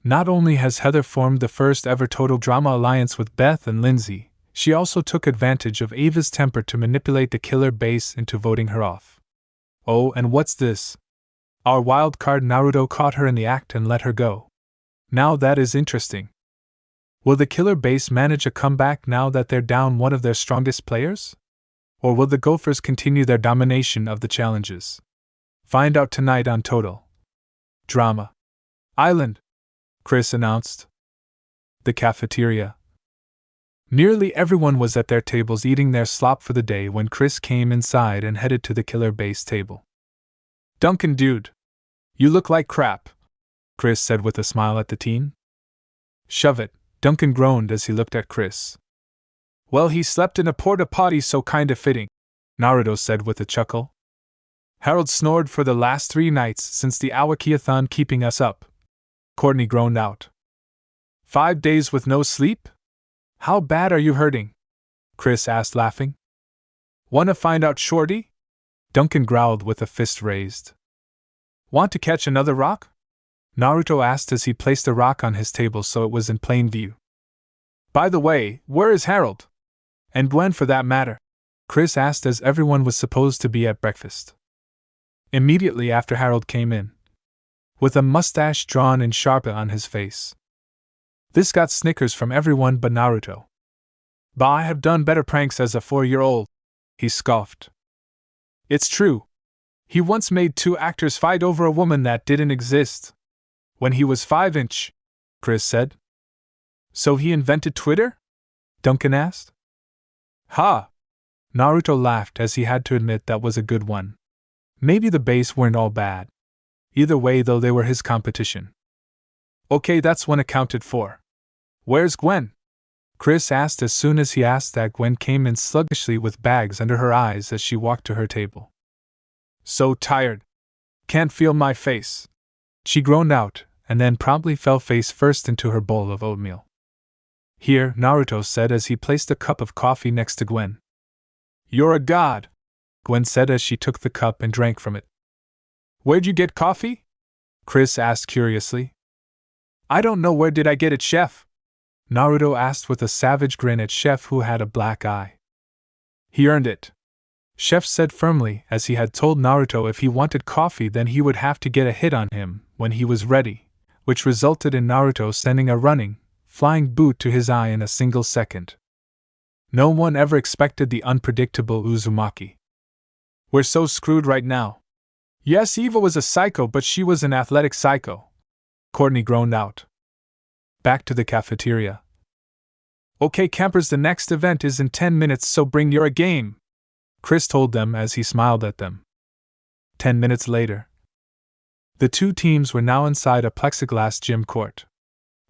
Not only has Heather formed the first ever Total Drama alliance with Beth and Lindsay, she also took advantage of Ava's temper to manipulate the killer base into voting her off. Oh, and what's this? Our wild card Naruto caught her in the act and let her go. Now that is interesting. Will the killer base manage a comeback now that they're down one of their strongest players? Or will the Gophers continue their domination of the challenges? Find out tonight on Total Drama Island, Chris announced. The cafeteria. Nearly everyone was at their tables eating their slop for the day when Chris came inside and headed to the killer base table. Duncan, dude, you look like crap, Chris said with a smile at the teen. Shove it, Duncan groaned as he looked at Chris. Well, he slept in a porta potty, so kinda fitting, Naruto said with a chuckle. Harold snored for the last 3 nights since the Awaki-a-thon, keeping us up, Courtney groaned out. 5 days with no sleep? How bad are you hurting? Chris asked, laughing. Wanna find out, shorty? Duncan growled with a fist raised. Want to catch another rock? Naruto asked as he placed a rock on his table so it was in plain view. By the way, where is Harold? And Gwen, for that matter? Chris asked as everyone was supposed to be at breakfast. Immediately after Harold came in, with a mustache drawn and sharp on his face. This got snickers from everyone but Naruto. Bah, I have done better pranks as a 4-year-old, he scoffed. It's true. He once made 2 actors fight over a woman that didn't exist. When he was 5-inch, Chris said. So he invented Twitter? Duncan asked. Ha! Naruto laughed as he had to admit that was a good one. Maybe the base weren't all bad. Either way, though, they were his competition. Okay, that's one accounted for. Where's Gwen? Chris asked as soon as he asked that. Gwen came in sluggishly with bags under her eyes as she walked to her table. So tired. Can't feel my face. She groaned out, and then promptly fell face first into her bowl of oatmeal. Here, Naruto said as he placed a cup of coffee next to Gwen. You're a god, Gwen said as she took the cup and drank from it. Where'd you get coffee? Chris asked curiously. I don't know where did I get it, chef? Naruto asked with a savage grin at Chef, who had a black eye. He earned it, Chef said firmly, as he had told Naruto if he wanted coffee then he would have to get a hit on him when he was ready, which resulted in Naruto sending a running, flying boot to his eye in a single second. No one ever expected the unpredictable Uzumaki. We're so screwed right now. Yes, Eva was a psycho, but she was an athletic psycho, Courtney groaned out. Back to the cafeteria. Okay, campers, the next event is in 10 minutes, so bring your A game, Chris told them as he smiled at them. 10 minutes later. The two teams were now inside a plexiglass gym court.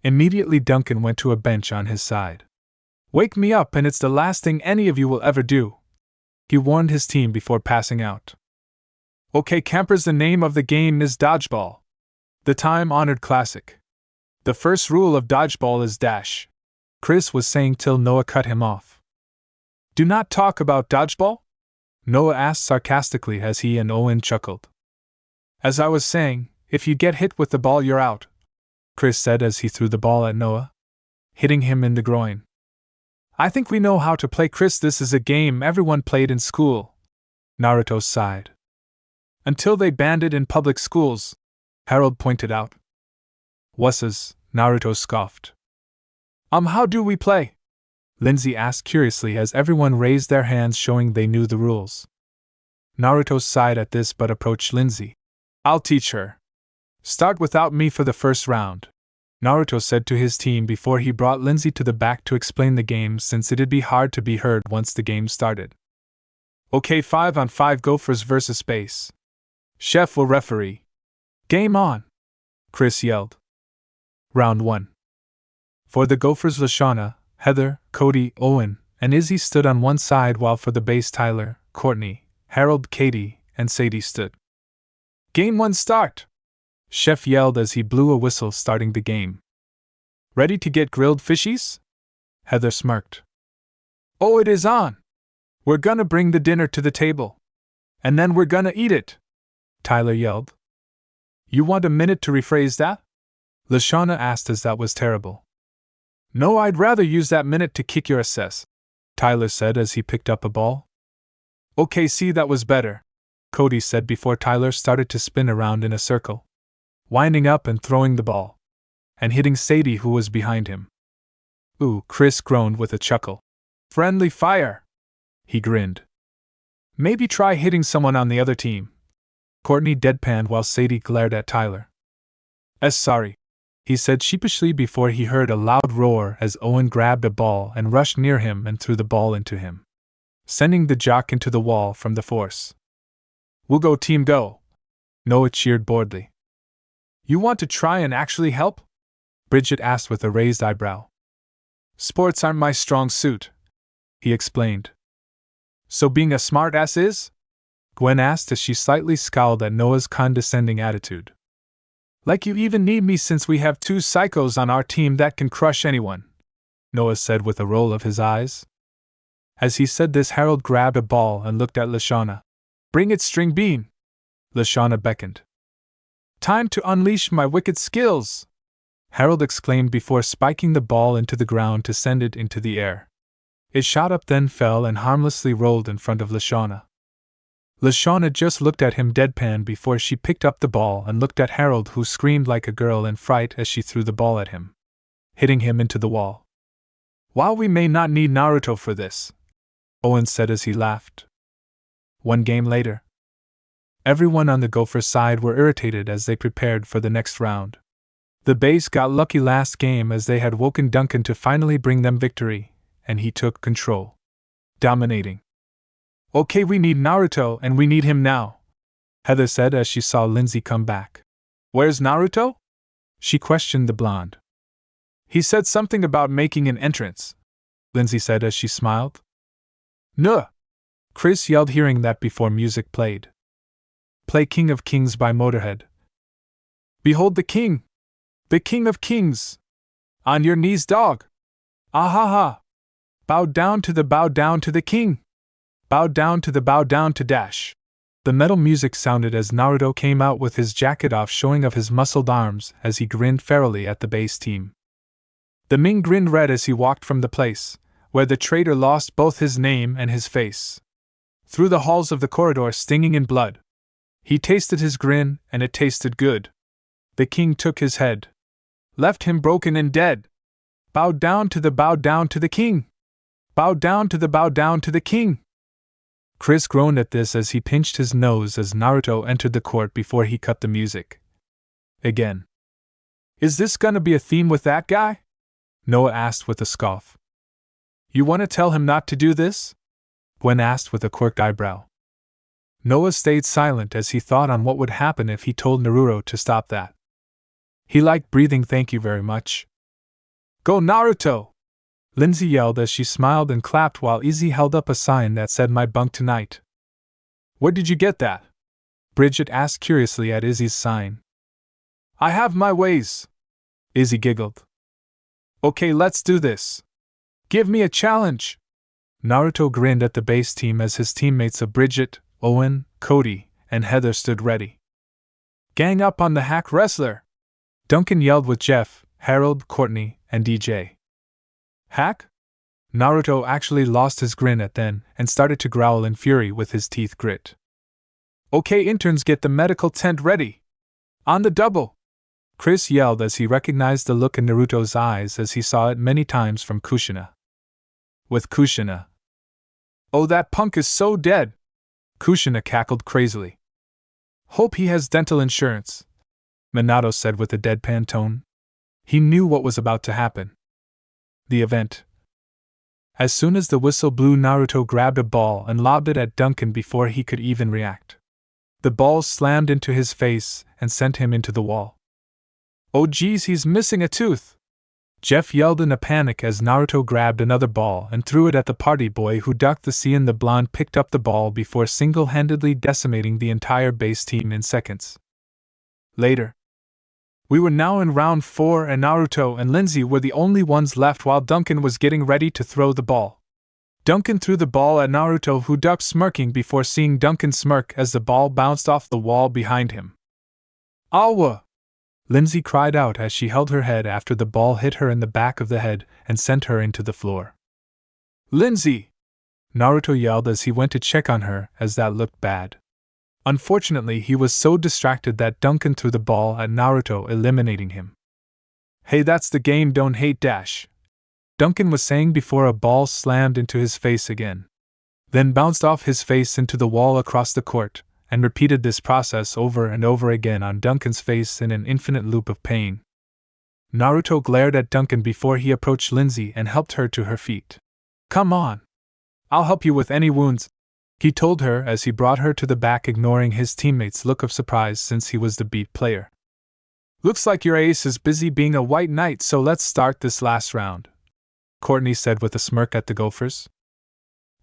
Immediately Duncan went to a bench on his side. Wake me up and it's the last thing any of you will ever do, he warned his team before passing out. Okay, campers, the name of the game is dodgeball, the time-honored classic. The first rule of dodgeball is dash, Chris was saying till Noah cut him off. Do not talk about dodgeball? Noah asked sarcastically as he and Owen chuckled. As I was saying, if you get hit with the ball you're out, Chris said as he threw the ball at Noah, hitting him in the groin. I think we know how to play, Chris. This is a game everyone played in school, Naruto sighed. Until they banned it in public schools, Harold pointed out. Wusses, Naruto scoffed. How do we play? Lindsay asked curiously as everyone raised their hands showing they knew the rules. Naruto sighed at this but approached Lindsay. I'll teach her. Start without me for the first round, Naruto said to his team before he brought Lindsay to the back to explain the game since it'd be hard to be heard once the game started. Okay, 5-on-5 Gophers versus Space. Chef will referee. Game on, Chris yelled. Round 1. For the Gophers, Lashana, Heather, Cody, Owen, and Izzy stood on one side, while for the base Tyler, Courtney, Harold, Katie, and Sadie stood. Game 1 start! Chef yelled as he blew a whistle starting the game. Ready to get grilled fishies? Heather smirked. Oh, it is on! We're gonna bring the dinner to the table. And then we're gonna eat it! Tyler yelled. You want a minute to rephrase that? Lashana asked as that was terrible. No, I'd rather use that minute to kick your ass, Tyler said as he picked up a ball. Okay, see, that was better, Cody said before Tyler started to spin around in a circle, winding up and throwing the ball, and hitting Sadie, who was behind him. Ooh, Chris groaned with a chuckle. Friendly fire! He grinned. Maybe try hitting someone on the other team. Courtney deadpanned while Sadie glared at Tyler. Sorry, he said sheepishly before he heard a loud roar as Owen grabbed a ball and rushed near him and threw the ball into him, sending the jock into the wall from the force. We'll go, team, go! Noah cheered boredly. You want to try and actually help? Bridget asked with a raised eyebrow. Sports aren't my strong suit, he explained. So being a smart-ass is? Gwen asked as she slightly scowled at Noah's condescending attitude. Like you even need me since we have two psychos on our team that can crush anyone, Noah said with a roll of his eyes. As he said this, Harold grabbed a ball and looked at Lashana. Bring it, String Bean! Lashana beckoned. Time to unleash my wicked skills! Harold exclaimed before spiking the ball into the ground to send it into the air. It shot up, then fell and harmlessly rolled in front of Lashana. Lashana just looked at him deadpan before she picked up the ball and looked at Harold, who screamed like a girl in fright as she threw the ball at him, hitting him into the wall. While we may not need Naruto for this, Owen said as he laughed. One game later. Everyone on the Gopher side were irritated as they prepared for the next round. The base got lucky last game as they had woken Duncan to finally bring them victory, and he took control, dominating. Okay, we need Naruto and we need him now, Heather said as she saw Lindsay come back. Where's Naruto? She questioned the blonde. He said something about making an entrance, Lindsay said as she smiled. Nuh! Chris yelled, hearing that before music played. Play King of Kings by Motorhead. Behold the king! The king of kings! On your knees, dog! Ah ha ha! Bow down to the king! Bow down to the bow down to dash! The metal music sounded as Naruto came out with his jacket off, showing of his muscled arms as he grinned ferally at the base team. The Ming grinned red as he walked from the place, where the traitor lost both his name and his face. Through the halls of the corridor stinging in blood. He tasted his grin, and it tasted good. The king took his head. Left him broken and dead. Bowed down to the king. Bowed down to the king. Chris groaned at this as he pinched his nose as Naruto entered the court before he cut the music. Again. Is this gonna be a theme with that guy? Noah asked with a scoff. You wanna tell him not to do this? Gwen asked with a quirked eyebrow. Noah stayed silent as he thought on what would happen if he told Naruto to stop that. He liked breathing, thank you very much. Go Naruto! Lindsay yelled as she smiled and clapped while Izzy held up a sign that said my bunk tonight. Where did you get that? Bridget asked curiously at Izzy's sign. I have my ways. Izzy giggled. Okay, let's do this. Give me a challenge. Naruto grinned at the base team as his teammates of Bridget, Owen, Cody, and Heather stood ready. Gang up on the hack wrestler! Duncan yelled with Jeff, Harold, Courtney, and DJ. Hack? Naruto actually lost his grin at then and started to growl in fury with his teeth grit. Okay, interns, get the medical tent ready! On the double! Chris yelled as he recognized the look in Naruto's eyes as he saw it many times from Kushina. With Kushina. Oh, that punk is so dead! Kushina cackled crazily. Hope he has dental insurance, Minato said with a deadpan tone. He knew what was about to happen. The event. As soon as the whistle blew, Naruto grabbed a ball and lobbed it at Duncan before he could even react. The ball slammed into his face and sent him into the wall. Oh geez, he's missing a tooth! Jeff yelled in a panic as Naruto grabbed another ball and threw it at the party boy, who ducked. The blonde picked up the ball before single-handedly decimating the entire base team in seconds. Later. We were now in round 4 and Naruto and Lindsay were the only ones left while Duncan was getting ready to throw the ball. Duncan threw the ball at Naruto, who ducked smirking before seeing Duncan smirk as the ball bounced off the wall behind him. Awa! Lindsay cried out as she held her head after the ball hit her in the back of the head and sent her into the floor. Lindsay! Naruto yelled as he went to check on her, as that looked bad. Unfortunately, he was so distracted that Duncan threw the ball at Naruto, eliminating him. Hey, that's the game, don't hate dash. Duncan was saying before a ball slammed into his face again. Then bounced off his face into the wall across the court, and repeated this process over and over again on Duncan's face in an infinite loop of pain. Naruto glared at Duncan before he approached Lindsay and helped her to her feet. Come on. I'll help you with any wounds, he told her as he brought her to the back, ignoring his teammates' look of surprise since he was the beat player. Looks like your ace is busy being a white knight, so let's start this last round, Courtney said with a smirk at the Gophers.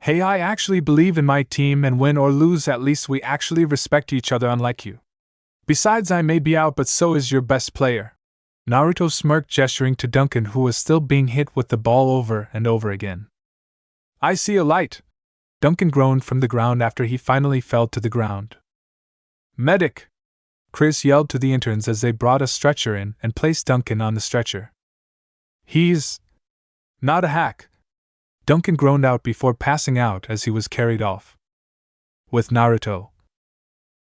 Hey, I actually believe in my team, and win or lose, at least we actually respect each other, unlike you. Besides, I may be out, but so is your best player. Naruto smirked, gesturing to Duncan, who was still being hit with the ball over and over again. I see a light, Duncan groaned from the ground after he finally fell to the ground. Medic! Chris yelled to the interns as they brought a stretcher in and placed Duncan on the stretcher. He's not a hack, Duncan groaned out before passing out as he was carried off. With Naruto.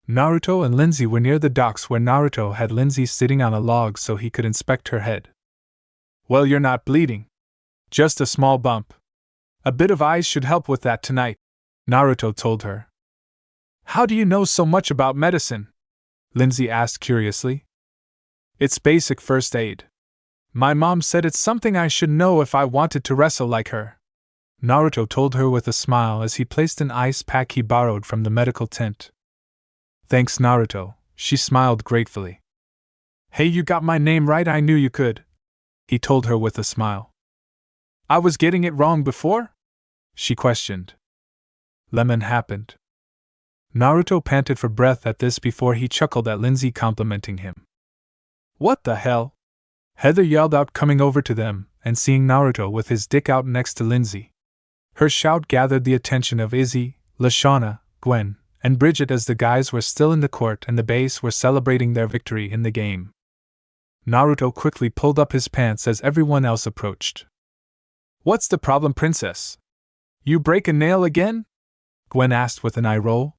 Naruto and Lindsay were near the docks, where Naruto had Lindsay sitting on a log so he could inspect her head. Well, you're not bleeding. Just a small bump. A bit of ice should help with that tonight, Naruto told her. How do you know so much about medicine? Lindsay asked curiously. It's basic first aid. My mom said it's something I should know if I wanted to wrestle like her, Naruto told her with a smile as he placed an ice pack he borrowed from the medical tent. Thanks, Naruto, she smiled gratefully. Hey, you got my name right, I knew you could, he told her with a smile. I was getting it wrong before? She questioned. Lemon happened. Naruto panted for breath at this before he chuckled at Lindsay complimenting him. What the hell? Heather yelled out, coming over to them and seeing Naruto with his dick out next to Lindsay. Her shout gathered the attention of Izzy, Lashana, Gwen, and Bridget as the guys were still in the court and the base were celebrating their victory in the game. Naruto quickly pulled up his pants as everyone else approached. "What's the problem, princess? You break a nail again?" Gwen asked with an eye roll.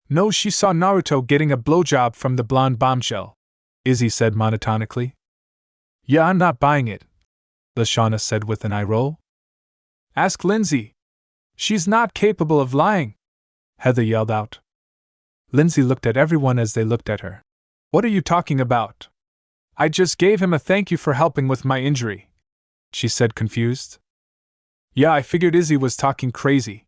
"No, she saw Naruto getting a blowjob from the blonde bombshell," Izzy said monotonically. "Yeah, I'm not buying it," Lashana said with an eye roll. "Ask Lindsay. She's not capable of lying," Heather yelled out. Lindsay looked at everyone as they looked at her. "What are you talking about? I just gave him a thank you for helping with my injury," she said confused. "Yeah, I figured Izzy was talking crazy.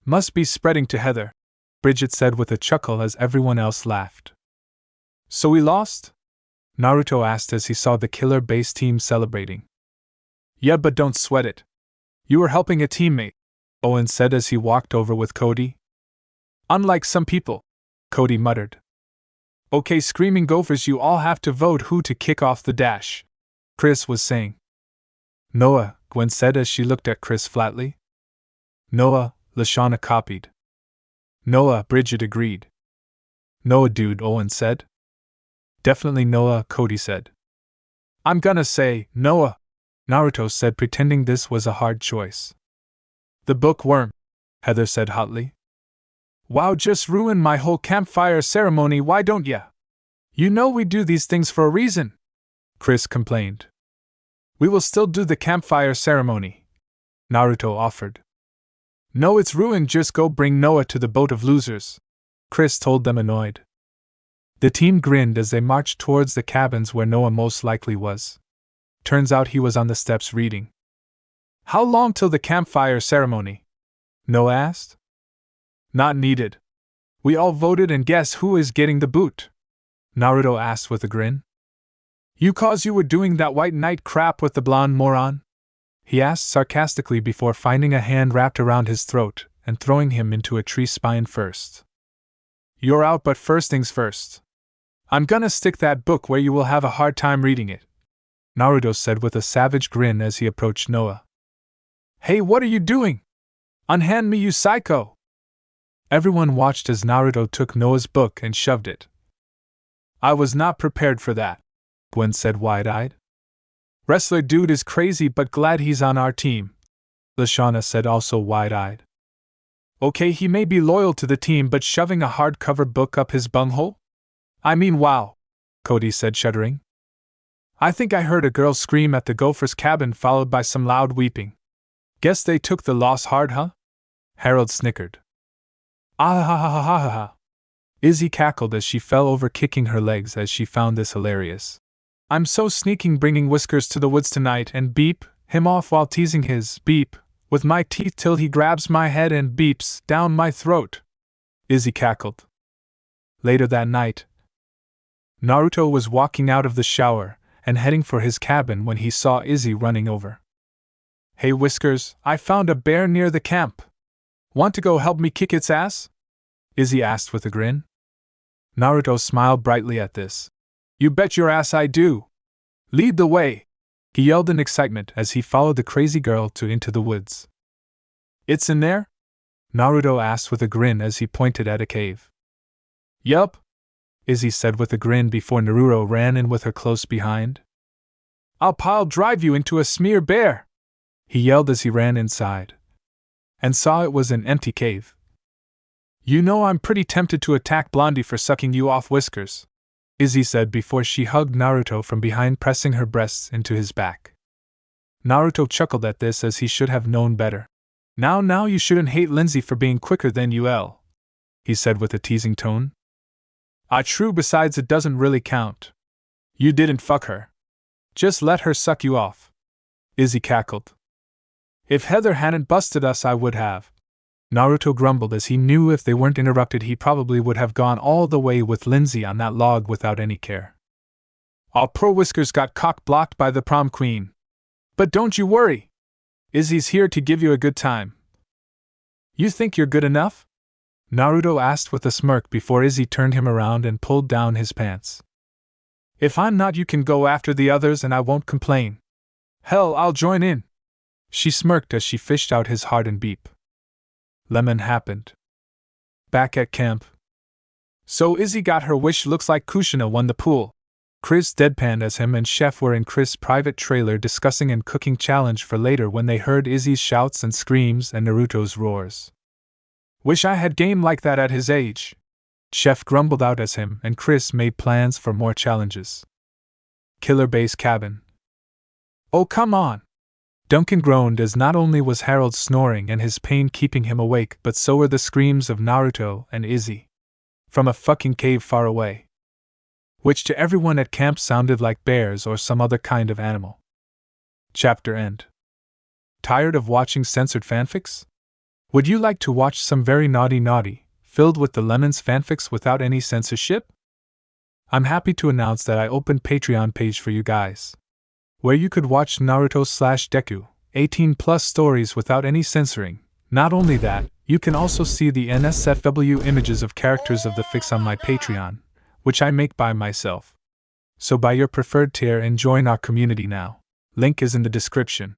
Must be spreading to Heather," Bridget said with a chuckle as everyone else laughed. "So we lost?" Naruto asked as he saw the killer base team celebrating. "Yeah, but don't sweat it. You were helping a teammate," Owen said as he walked over with Cody. "Unlike some people," Cody muttered. "Okay, Screaming Gophers, you all have to vote who to kick off the dash," Chris was saying. "Noah," Gwen said as she looked at Chris flatly. "Noah," Lashana copied. "Noah," Bridget agreed. "Noah, dude," Owen said. "Definitely Noah," Cody said. "I'm gonna say Noah," Naruto said, pretending this was a hard choice. "The bookworm," Heather said hotly. "Wow, just ruined my whole campfire ceremony, why don't ya? You know we do these things for a reason," Chris complained. "We will still do the campfire ceremony," Naruto offered. "No, it's ruined, just go bring Noah to the boat of losers," Chris told them, annoyed. The team grinned as they marched towards the cabins where Noah most likely was. Turns out he was on the steps reading. "How long till the campfire ceremony?" Noah asked. "Not needed. We all voted, and guess who is getting the boot?" Naruto asked with a grin. "You, cause you were doing that white knight crap with the blonde moron?" he asked sarcastically before finding a hand wrapped around his throat and throwing him into a tree spine first. "You're out, but first things first. I'm gonna stick that book where you will have a hard time reading it," Naruto said with a savage grin as he approached Noah. "Hey, what are you doing? Unhand me, you psycho!" Everyone watched as Naruto took Noah's book and shoved it. "I was not prepared for that," Gwen said wide-eyed. "Wrestler dude is crazy, but glad he's on our team," Lashana said, also wide-eyed. "Okay, he may be loyal to the team, but shoving a hardcover book up his bunghole? I mean, wow," Cody said, shuddering. "I think I heard a girl scream at the Gopher's cabin, followed by some loud weeping. Guess they took the loss hard, huh?" Harold snickered. "Ah ha ha ha ha ha ha." Izzy cackled as she fell over, kicking her legs as she found this hilarious. "I'm so sneaking, bringing Whiskers to the woods tonight and beep him off while teasing his beep with my teeth till he grabs my head and beeps down my throat," Izzy cackled. Later that night, Naruto was walking out of the shower and heading for his cabin when he saw Izzy running over. "Hey Whiskers, I found a bear near the camp. Want to go help me kick its ass?" Izzy asked with a grin. Naruto smiled brightly at this. "You bet your ass I do. Lead the way," he yelled in excitement as he followed the crazy girl into the woods. "It's in there?" Naruto asked with a grin as he pointed at a cave. "Yup," Izzy said with a grin before Naruto ran in with her close behind. I'll drive you into a smear bear," he yelled as he ran inside. And saw it was an empty cave. "You know I'm pretty tempted to attack Blondie for sucking you off, Whiskers," Izzy said before she hugged Naruto from behind, pressing her breasts into his back. Naruto chuckled at this as he should have known better. Now you shouldn't hate Lindsay for being quicker than you," he said with a teasing tone. "Ah, true, besides it doesn't really count. You didn't fuck her. Just let her suck you off," Izzy cackled. "If Heather hadn't busted us, I would have," Naruto grumbled as he knew if they weren't interrupted he probably would have gone all the way with Lindsay on that log without any care. "All poor Whiskers got cock-blocked by the prom queen. But don't you worry. Izzy's here to give you a good time." "You think you're good enough?" Naruto asked with a smirk before Izzy turned him around and pulled down his pants. "If I'm not, you can go after the others and I won't complain. Hell, I'll join in," she smirked as she fished out his hardened beep. Lemon happened. back at camp. So Izzy got her wish. Looks like Kushina won the pool. Chris deadpanned as him and Chef were in Chris' private trailer discussing and cooking challenge for later when they heard Izzy's shouts and screams and Naruto's roars. Wish I had game like that at his age. Chef grumbled out as him and Chris made plans for more challenges. Killer Base Cabin. Oh come on! Duncan groaned as not only was Harold snoring and his pain keeping him awake, but so were the screams of Naruto and Izzy. From a fucking cave far away. Which to everyone at camp sounded like bears or some other kind of animal. Chapter end. Tired of watching censored fanfics? Would you like to watch some very naughty, filled with the lemons fanfics without any censorship? I'm happy to announce that I opened Patreon page for you guys, where you could watch Naruto/Deku, 18+ stories without any censoring. Not only that, you can also see the NSFW images of characters of the fics on my Patreon, which I make by myself. So buy your preferred tier and join our community now. Link is in the description.